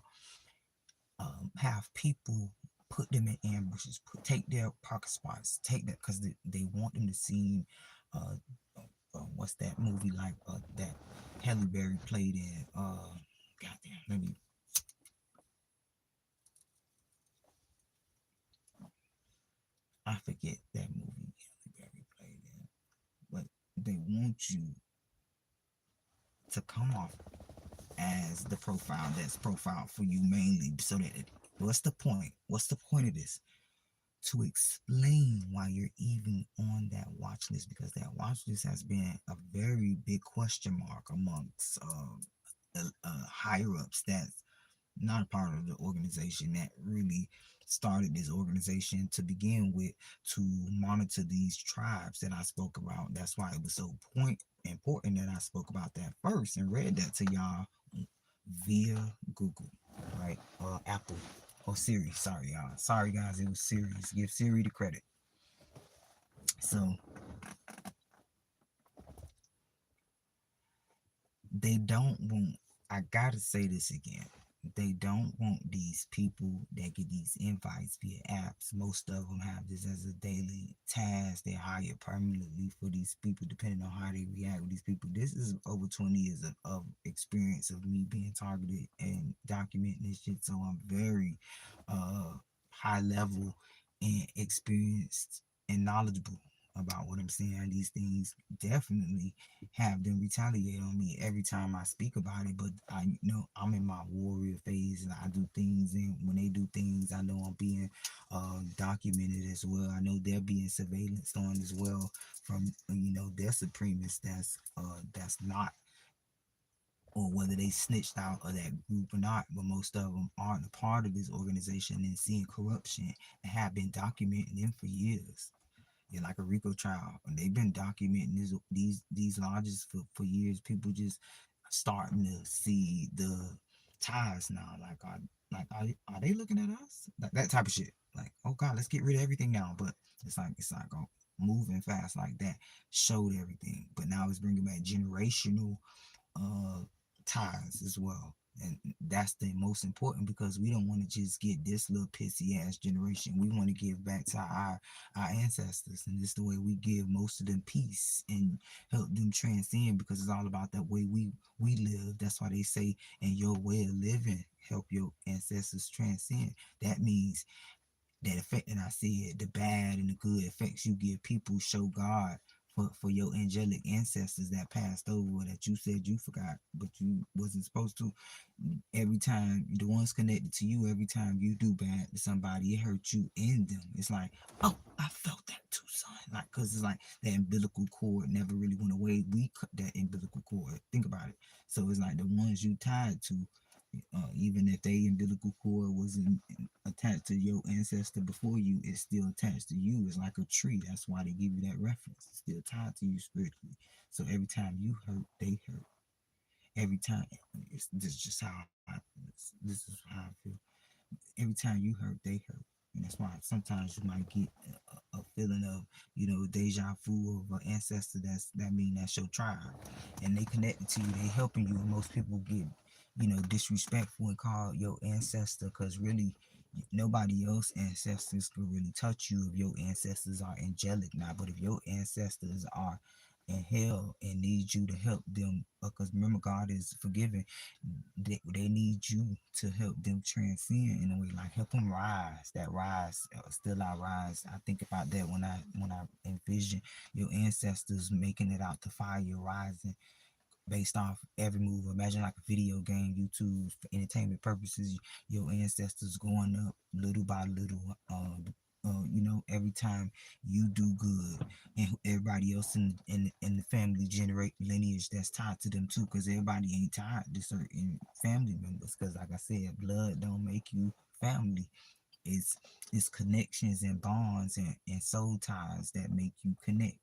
have people put them in ambushes, take their pocket spots, take that, because they want them to seem, uh, what's that movie like, that Halle Berry played in? Goddamn, let me. I forget that movie Halle Berry played in, but they want you to come off as the profile that's profiled for you mainly, so that what's the point? What's the point of this? To explain why you're even on that watch list, because that watch list has been a very big question mark amongst higher ups that's not a part of the organization, that really started this organization to begin with, to monitor these tribes that I spoke about. That's why it was so important that I spoke about that first and read that to y'all via Google, right? Apple or Siri. Sorry, y'all. Sorry, guys. It was Siri. Give Siri the credit. So they don't want. I gotta say this again. They don't want these people that get these invites via apps. Most of them have this as a daily task. They hire permanently for these people, depending on how they react with these people. This is over 20 years of experience of me being targeted and documenting this shit. So I'm very high level and experienced and knowledgeable about what I'm saying. These things definitely have them retaliate on me every time I speak about it. But I know I'm in my warrior phase, and I do things, and when they do things, I know I'm being documented as well. I know they're being surveillanced on as well from their supremacists that's not, or whether they snitched out of that group or not, but most of them aren't a part of this organization and seeing corruption and have been documenting them for years. Yeah, like a Rico trial, and they've been documenting these lodges for years. People just starting to see the ties now. Are they looking at us? Like that type of shit. Like, oh God, let's get rid of everything now. But it's like oh, moving fast like that showed everything. But now it's bringing back generational uh ties as well, and that's the most important, because we don't want to just get this little pissy ass generation. We want to give back to our ancestors, and this is the way we give most of them peace and help them transcend, because it's all about that way we live. That's why they say, in your way of living, help your ancestors transcend. That means that effect that I said, the bad and the good effects you give people, show God for your angelic ancestors that passed over that you said you forgot, but you wasn't supposed to. Every time the ones connected to you, every time you do bad to somebody, it hurts you in them. It's like, oh, I felt that too, son. Like, cause it's like that umbilical cord never really went away. We cut that umbilical cord. Think about it. So it's like the ones you tied to, even if they umbilical cord wasn't attached to your ancestor before you, it's still attached to you. It's like a tree. That's why they give you that reference. It's still tied to you spiritually. So every time you hurt, they hurt. Every time, this is just how this is how I feel. Every time you hurt, they hurt. And that's why sometimes you might get a feeling of, deja vu of an ancestor. That mean that's your tribe, and they connected to you. They helping you. And most people get, disrespectful and call your ancestor because really nobody else ancestors could really touch you if your ancestors are angelic now. But if your ancestors are in hell and need you to help them, because remember God is forgiving, they need you to help them transcend in a way, like help them rise. That rise, still I rise. I think about that when I envision your ancestors making it out the fire, rising based off every move. Imagine like a video game, YouTube for entertainment purposes. Your ancestors going up little by little. Every time you do good, and everybody else in the family generate lineage that's tied to them too, because everybody ain't tied to certain family members. Because like I said, blood don't make you family. It's it's connections and bonds and soul ties that make you connect.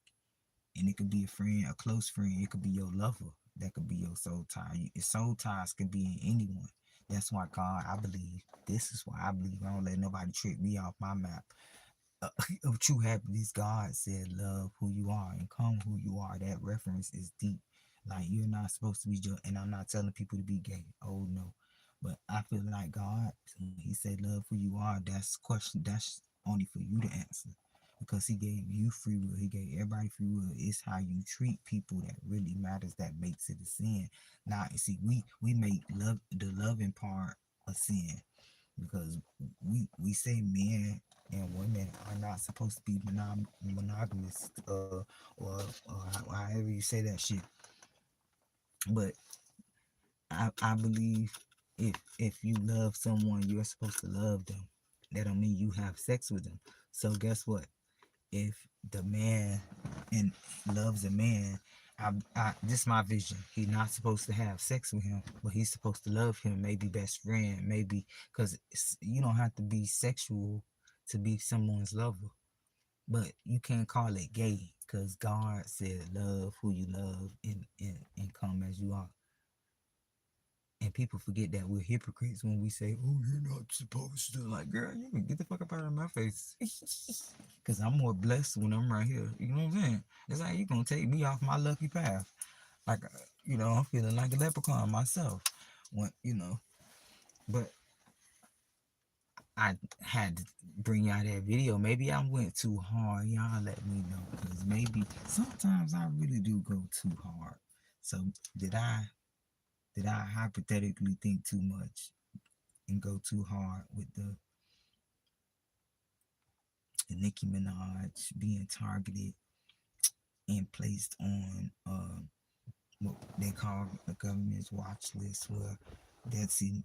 And it could be a friend, a close friend. It could be your lover. That could be your soul tie. Your soul ties can be in anyone. That's why God, I believe, this is why I believe I don't let nobody trick me off my map. Uh, of true happiness, God said, love who you are and come who you are. That reference is deep. Like, you're not supposed to be judged. And I'm not telling people to be gay. Oh, no. But I feel like God, when He said, love who you are, that's question. That's only for you to answer, because He gave you free will. He gave everybody free will. It's how you treat people that really matters, that makes it a sin. Now, you see, we make the loving part a sin, because we say men and women are not supposed to be monogamous, or however you say that shit. But I believe if you love someone, you're supposed to love them. That don't mean you have sex with them. So guess what? If the man and loves a man, this is my vision. He's not supposed to have sex with him, but he's supposed to love him. Maybe best friend, maybe, because you don't have to be sexual to be someone's lover, but you can't call it gay, because God said love who you love and come as you are. And people forget that we're hypocrites when we say, "Oh, you're not supposed to." Like, girl, you can get the fuck up out of my face. Cause I'm more blessed when I'm right here. You know what I'm saying? It's like you gonna take me off my lucky path. Like, I'm feeling like a leprechaun myself. But I had to bring y'all that video. Maybe I went too hard. Y'all let me know, cause maybe sometimes I really do go too hard. So did I? Did I hypothetically think too much and go too hard with the Nicki Minaj being targeted and placed on what they call the government's watch list, where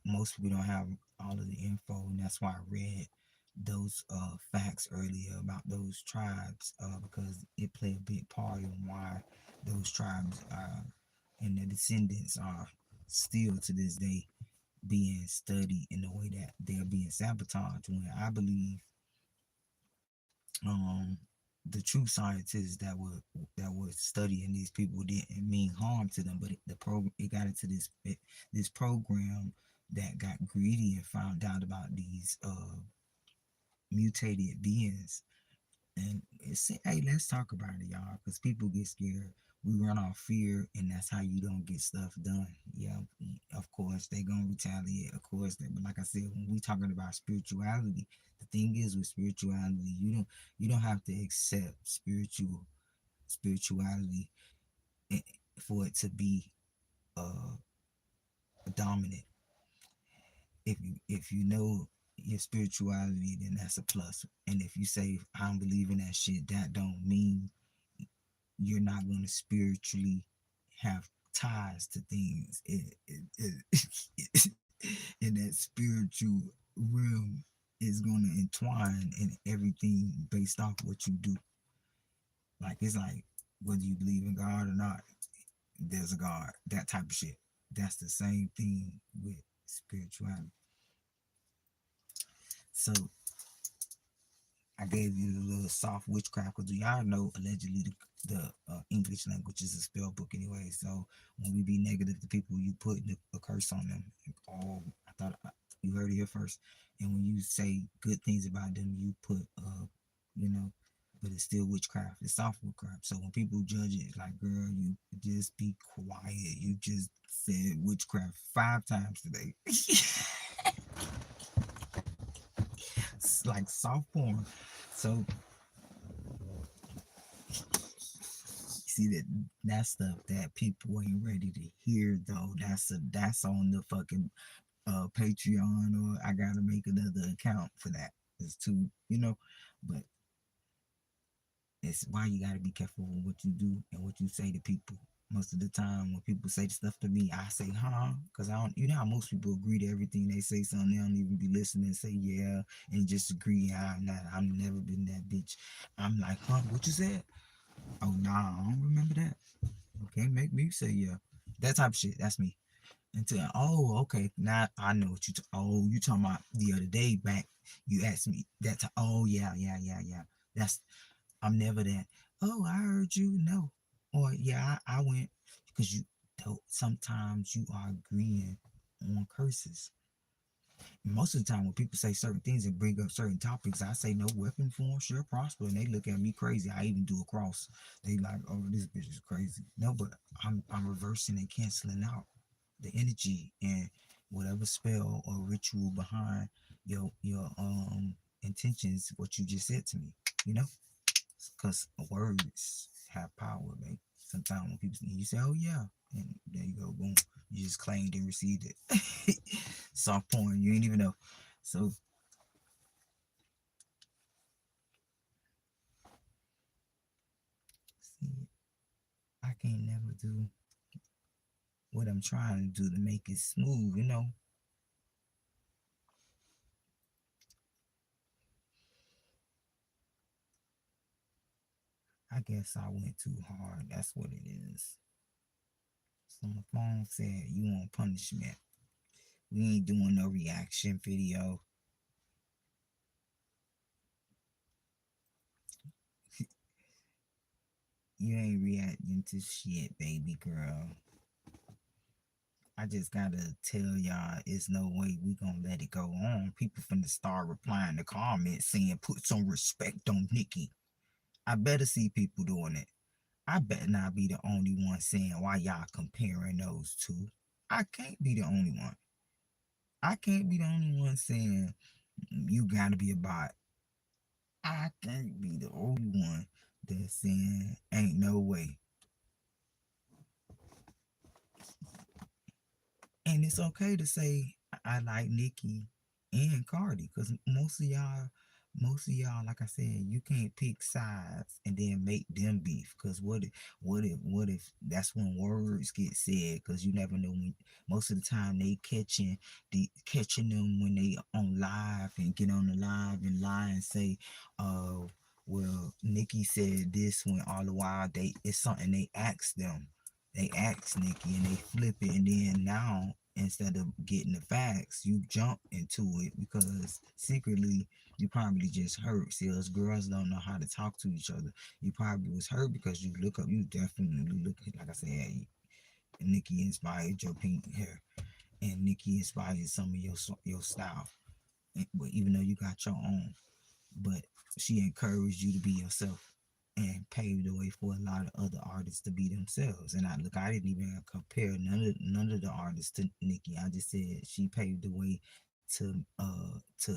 most people don't have all of the info, and that's why I read those facts earlier about those tribes, because it played a big part in why those tribes and their descendants are still to this day being studied in the way that they're being sabotaged. When I believe um the true scientists that were studying these people didn't mean harm to them, but it got into this program that got greedy and found out about these mutated beings. And it's, hey, let's talk about it, y'all, because people get scared. We run off fear, and that's how you don't get stuff done. Yeah, of course they gonna retaliate. Of course, but like I said, when we talking about spirituality, the thing is with spirituality, you don't have to accept spirituality eh, for it to be uh dominant. If you know your spirituality, then that's a plus. And if you say I don't believe in that shit, that don't mean you're not going to spiritually have ties to things and that spiritual realm is going to entwine in everything based off what you do. Like it's like whether you believe in God or not, there's a God. That type of shit. That's the same thing with spirituality. So I gave you the little soft witchcraft because y'all know allegedly the English language is a spell book anyway. So when we be negative to people, you put a curse on them. Oh, I thought you heard it here first. And when you say good things about them, you put you know, but it's still witchcraft. It's soft witchcraft. So when people judge it, it's like, girl, you just be quiet. You just said witchcraft 5 times today. It's like soft porn. So see that stuff that people ain't ready to hear though. That's on the fucking Patreon, or I gotta make another account for that. It's too, but it's why you gotta be careful with what you do and what you say to people. Most of the time, when people say stuff to me, I say, huh? Because I don't, you know how most people agree to everything they say, something they don't even be listening and say, yeah, and just agree. I'm not, I've never been that bitch. I'm like, huh, what you said? Oh, nah, I don't remember that. Okay, make me say yeah. That type of shit. That's me. Until okay, now I know what you talking about the other day back. You asked me that. Oh yeah, yeah, yeah, yeah. That's I'm never that. Oh, I heard you. No, or yeah, I went because you. Sometimes you are agreeing on curses. Most of the time, when people say certain things and bring up certain topics, I say no weapon form sure prosper, and they look at me crazy. I even do a cross. They like, oh, this bitch is crazy. No, but I'm reversing and canceling out the energy and whatever spell or ritual behind your intentions. What you just said to me, you know, because words have power, man. Sometimes when people you say, oh yeah, and there you go, boom, you just claimed and received it. Soft porn, you ain't even know. So see, I can't never do what I'm trying to do to make it smooth, I guess I went too hard. That's what it is. So my phone said, you want punishment. We ain't doing no reaction video. You ain't reacting to shit, baby girl. I just gotta tell y'all, it's no way we gonna let it go on. People finna start replying to comments saying, put some respect on Nicki. I better see people doing it. I better not be the only one saying why y'all comparing those two. I can't be the only one. I can't be the only one saying you gotta be a bot. I can't be the only one that's saying ain't no way. And it's okay to say I like Nicki and Cardi because most of y'all, like I said, you can't pick sides and then make them beef. Because what if that's when words get said? Because you never know when. Most of the time they catching them when they on live and get on the live and lie and say, well, Nicki said this when all the while it's something they asked them. They ask Nicki and they flip it, and then now instead of getting the facts, you jump into it because secretly you probably just hurt. See, us girls don't know how to talk to each other. You probably was hurt because you look up. You definitely look at, like I said, Nicki inspired your pink hair, and Nicki inspired some of your style. But even though you got your own, but she encouraged you to be yourself and paved the way for a lot of other artists to be themselves. And I didn't even compare none of the artists to Nicki. I just said she paved the way to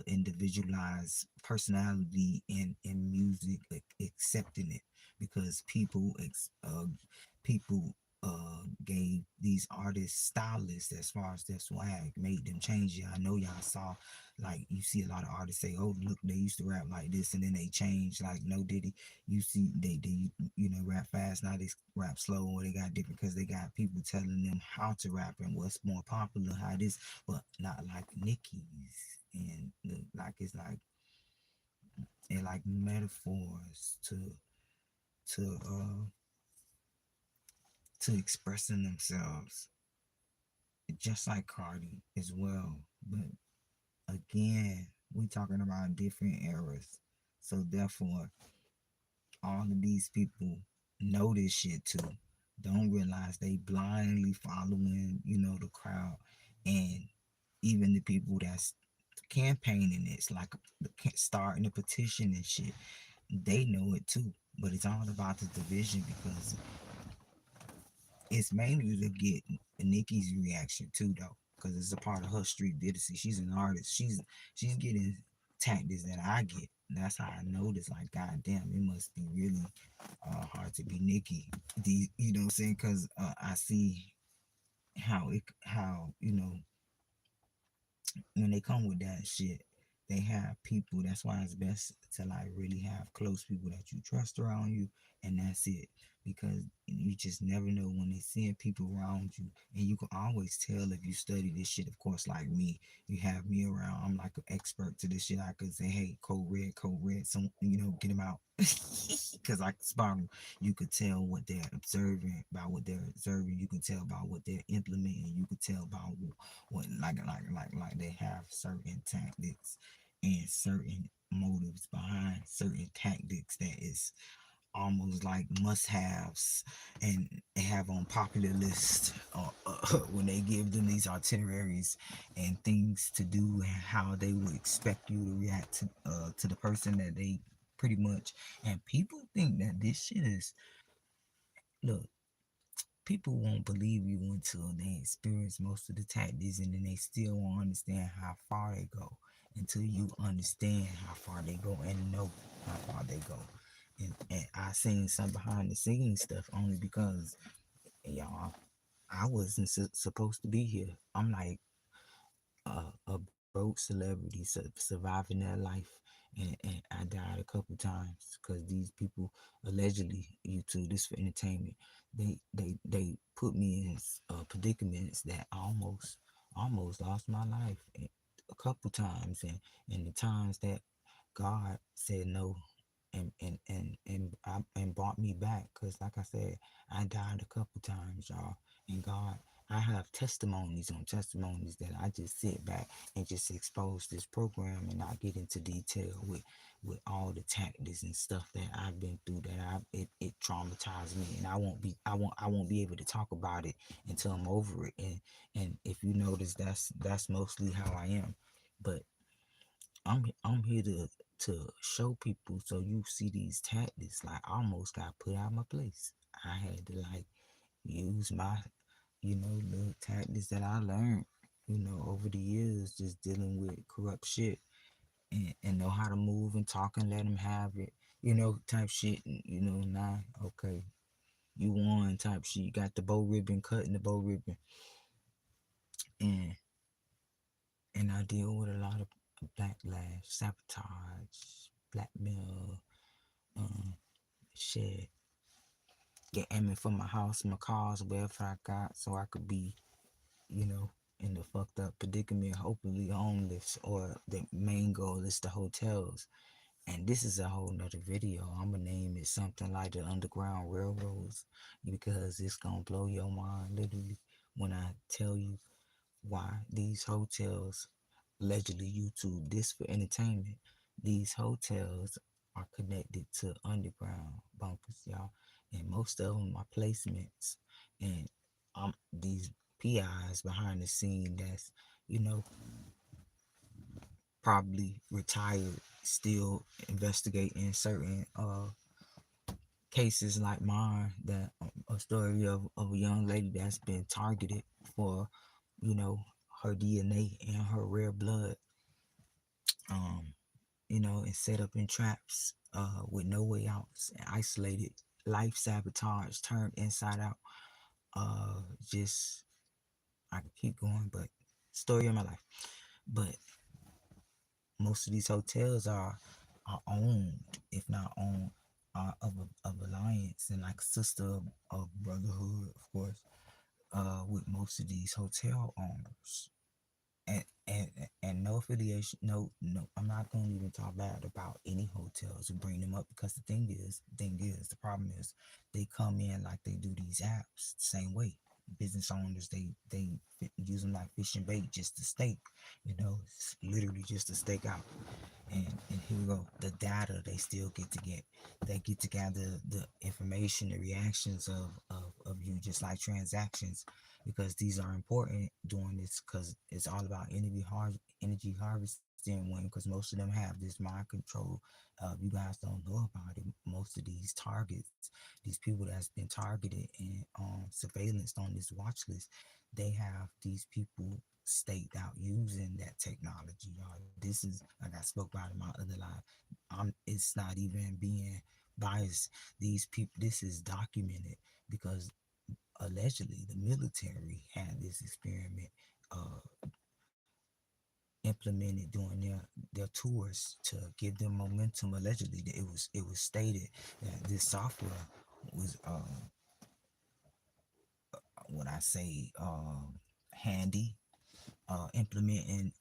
individualize personality in music, accepting it because people gave these artists stylists as far as their swag, made them change it. I know y'all saw, like, you see a lot of artists say, "Oh, look, they used to rap like this," and then they change. Like No Diddy, you see they rap fast, now they rap slow, or they got different because they got people telling them how to rap and what's more popular, how this, but not like Nicki's. And like it's like and like metaphors to uh to expressing themselves, just like Cardi as well. But again, we talking about different eras. So therefore, all of these people know this shit too. Don't realize they blindly following, the crowd. And even the people that's campaigning it's like starting a petition and shit, they know it too. But it's all about the division because it's mainly to get Nicki's reaction too, though, because it's a part of her street literacy. She's an artist. She's getting tactics that I get. That's how I notice. Like, goddamn, it must be really hard to be Nicki. You know what I'm saying? Because I see how when they come with that shit, they have people. That's why it's best to like really have close people that you trust around you, and that's it. Because you just never know when they seeing people around you, and you can always tell if you study this shit. Of course, like me, you have me around. I'm like an expert to this shit. I could say, hey, code red, some get them out. Because like Spiral, you could tell what they're observing by what they're observing. You can tell by what they're implementing. You could tell by what like they have certain tactics and certain motives behind certain tactics that is almost like must-haves, and they have on popular lists when they give them these itineraries and things to do and how they would expect you to react to the person that they pretty much. And people think that this shit is, look, people won't believe you until they experience most of the tactics, and then they still won't understand how far they go until you understand how far they go and know how far they go. And I seen some behind the scenes stuff only because, y'all, I wasn't supposed to be here. I'm like a broke celebrity surviving their life, and I died a couple times because these people allegedly, YouTube this for entertainment, they put me in predicaments that almost lost my life a couple times, and the times that God said no, and brought me back. Cause like I said, I died a couple times, y'all. And God, I have testimonies on testimonies that I just sit back and just expose this program and not get into detail with all the tactics and stuff that I've been through, that it traumatized me, and I won't be able to talk about it until I'm over it. And if you notice, that's mostly how I am. But I'm here to show people, so you see these tactics. Like, I almost got put out of my place. I had to like use my little tactics that I learned over the years, just dealing with corrupt shit, and know how to move and talk and let them have it, type shit. And, nah, okay, you won type shit. You got the bow ribbon, cutting the bow ribbon, and I deal with a lot of backlash, sabotage, blackmail, um, shit, get aiming for my house, my cars, wherever I got, so I could be, in the fucked up predicament, hopefully homeless, or the main goal is the hotels. And this is a whole nother video. I'm gonna name it something like the Underground Railroads, because it's gonna blow your mind literally when I tell you why these hotels, allegedly YouTube this for entertainment, these hotels are connected to underground bunkers, y'all. And most of them are placements. And these PIs behind the scene that's, you know, probably retired, still investigating certain cases like mine, that a story of a young lady that's been targeted for, you know, her DNA and her rare blood, um, and set up in traps with no way out, isolated, life sabotage, turned inside out. Just I could keep going, but story of my life. But most of these hotels are owned, if not owned, of alliance and like sister of brotherhood, of course, with most of these hotel owners. And and no affiliation, no, I'm not going to even talk bad about any hotels and bring them up, because the problem is they come in like they do these apps the same way. Business owners, they use them like fishing bait, just to stake, it's literally just to stake out. And here we go, the data they still they get to gather the information, the reactions of you, just like transactions, because these are important during this, because it's all about energy harvesting one, because most of them have this mind control. You guys don't know about it. Most of these targets, these people that's been targeted and surveillance on this watch list, they have these people staked out using that technology, y'all. This is, like I spoke about in my other live, it's not even being biased. These people, this is documented, because allegedly the military had this experiment implemented during their tours to give them momentum. Allegedly, it was stated that this software was what I say handy, implementing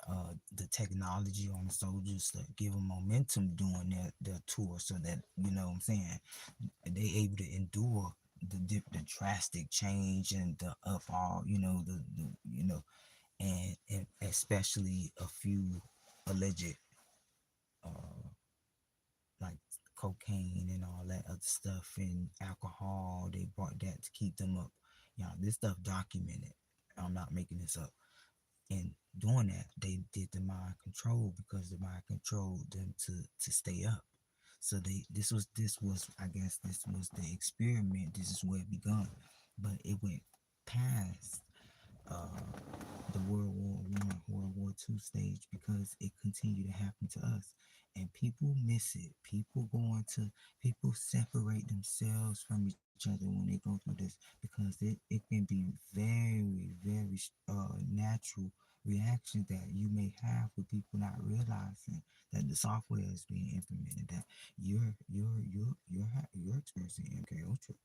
the technology on the soldiers to give them momentum during their tour, so that, you know what I'm saying, they able to endure the drastic change and the upfall, the and especially a few alleged like cocaine and all that other stuff and alcohol. They brought that to keep them up. This stuff documented. I'm not making this up. And doing that, they did the mind control, because the mind controlled them to stay up. So this was I guess this was the experiment. This is where it begun, but it went past uh, the World War I, World War II stage, because it continued to happen to us. And people miss it. People separate themselves from each other when they go through this, because it can be very, very natural reactions that you may have with people not realizing that the software is being implemented, that you're experiencing MK Ultra.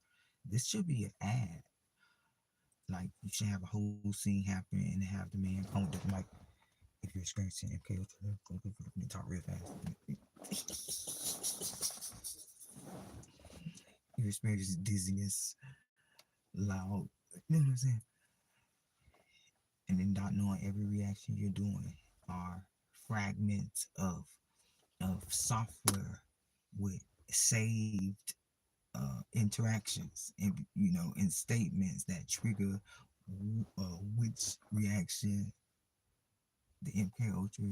This should be an ad. Like, you should have a whole scene happen and have the man come with the mic. If you're experiencing MK Ultra, let me talk real fast. You experience dizziness, loud, you know what I'm saying? And then not knowing every reaction you're doing are fragments of software with saved interactions, and statements that trigger which reaction the MK Ultra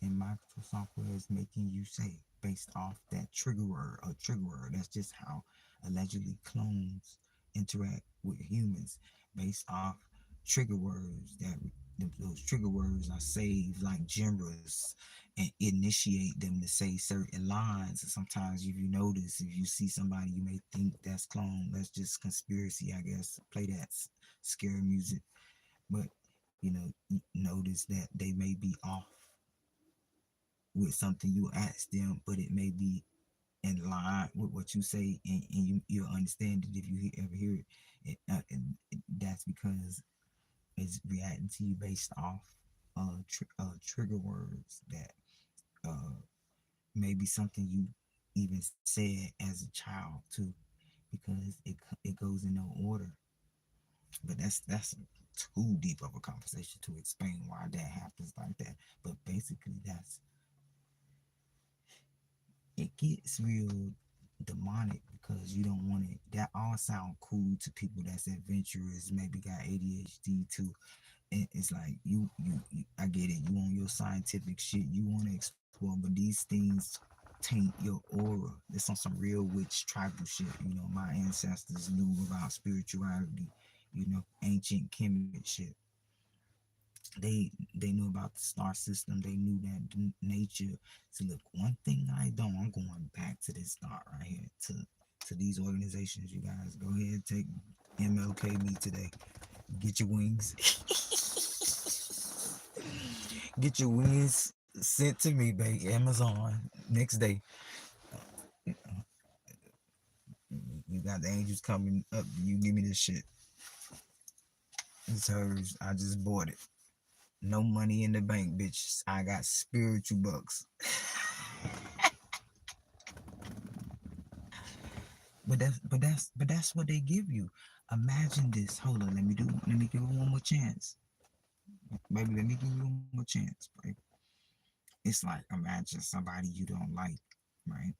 and Microsoft software is making you say, based off that trigger word or trigger word. That's just how allegedly clones interact with humans, based off trigger words. Those trigger words are saved like generals and initiate them to say certain lines. And sometimes, if you notice, if you see somebody, you may think that's clone. That's just conspiracy, I guess. Play that scary music. But notice that they may be off with something you ask them, but it may be in line with what you say, and you'll understand it if you ever hear it. That's because it's reacting to you based off trigger words that uh, may be something you even said as a child too, because it goes in no order. But that's too deep of a conversation to explain why that happens like that. But basically, it gets real demonic, because you don't want it. That all sound cool to people that's adventurous, maybe got ADHD too. And it's like you I get it. You on your scientific shit. You want to explore, but these things taint your aura. It's on some real witch tribal shit. My ancestors knew about spirituality. Ancient Kemet shit. They knew about the star system. They knew that nature. So look, one thing I don't, I'm going back to this start right here, to these organizations. You guys go ahead, take MLK me today. Get your wings. Get your wings sent to me, babe. Amazon. Next day. You got the angels coming up. You give me this shit. It's hers. I just bought it. No money in the bank, bitch. I got spiritual bucks. But that's what they give you. Imagine this. Hold on, let me give it one more chance. Baby, let me give you one more chance, babe. It's like imagine somebody you don't like, right?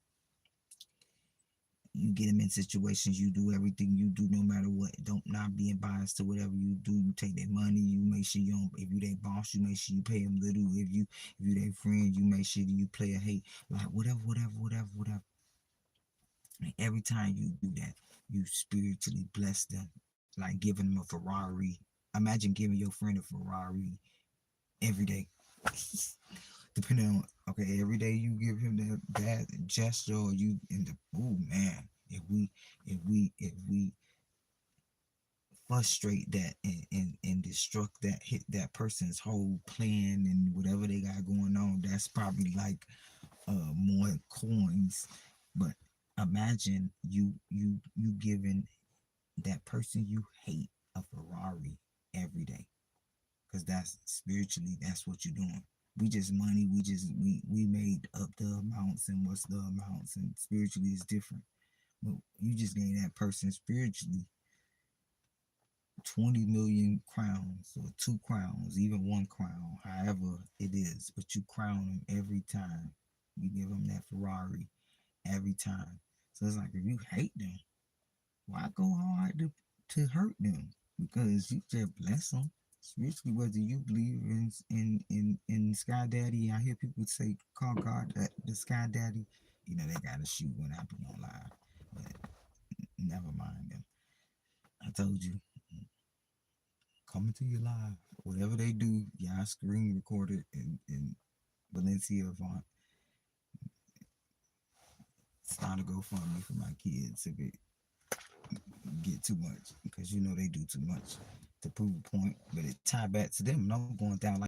You get them in situations, you do everything you do no matter what. Don't not being biased to whatever you do. You take their money, you make sure you don't, if you their boss, you make sure you pay them little. If you their friend, you make sure that you play a hate. Like whatever. And every time you do that, you spiritually bless them. Like giving them a Ferrari. Imagine giving your friend a Ferrari every day. Depending on, okay, every day you give him that gesture, or you in the, oh man, if we frustrate that and destruct that, hit that person's whole plan and whatever they got going on, that's probably like more coins. But imagine you giving that person you hate a Ferrari every day, because that's spiritually, that's what you're doing. We just money, we made up the amounts and what's the amounts, and spiritually is different. But you just gave that person spiritually 20 million crowns, or two crowns, even one crown, however it is, but you crown them every time. You give them that Ferrari every time. So it's like if you hate them, why go hard to hurt them? Because you just bless them. Especially whether you believe in Sky Daddy. I hear people say call God the Sky Daddy. You know they got to shoot when I be on live, but never mind them. I told you, coming to your live, whatever they do, y'all screen recorded in Valencia font. Start to go fund me for my kids if it get too much, because you know they do too much to prove a point. But it tie back to them. And I'm going down like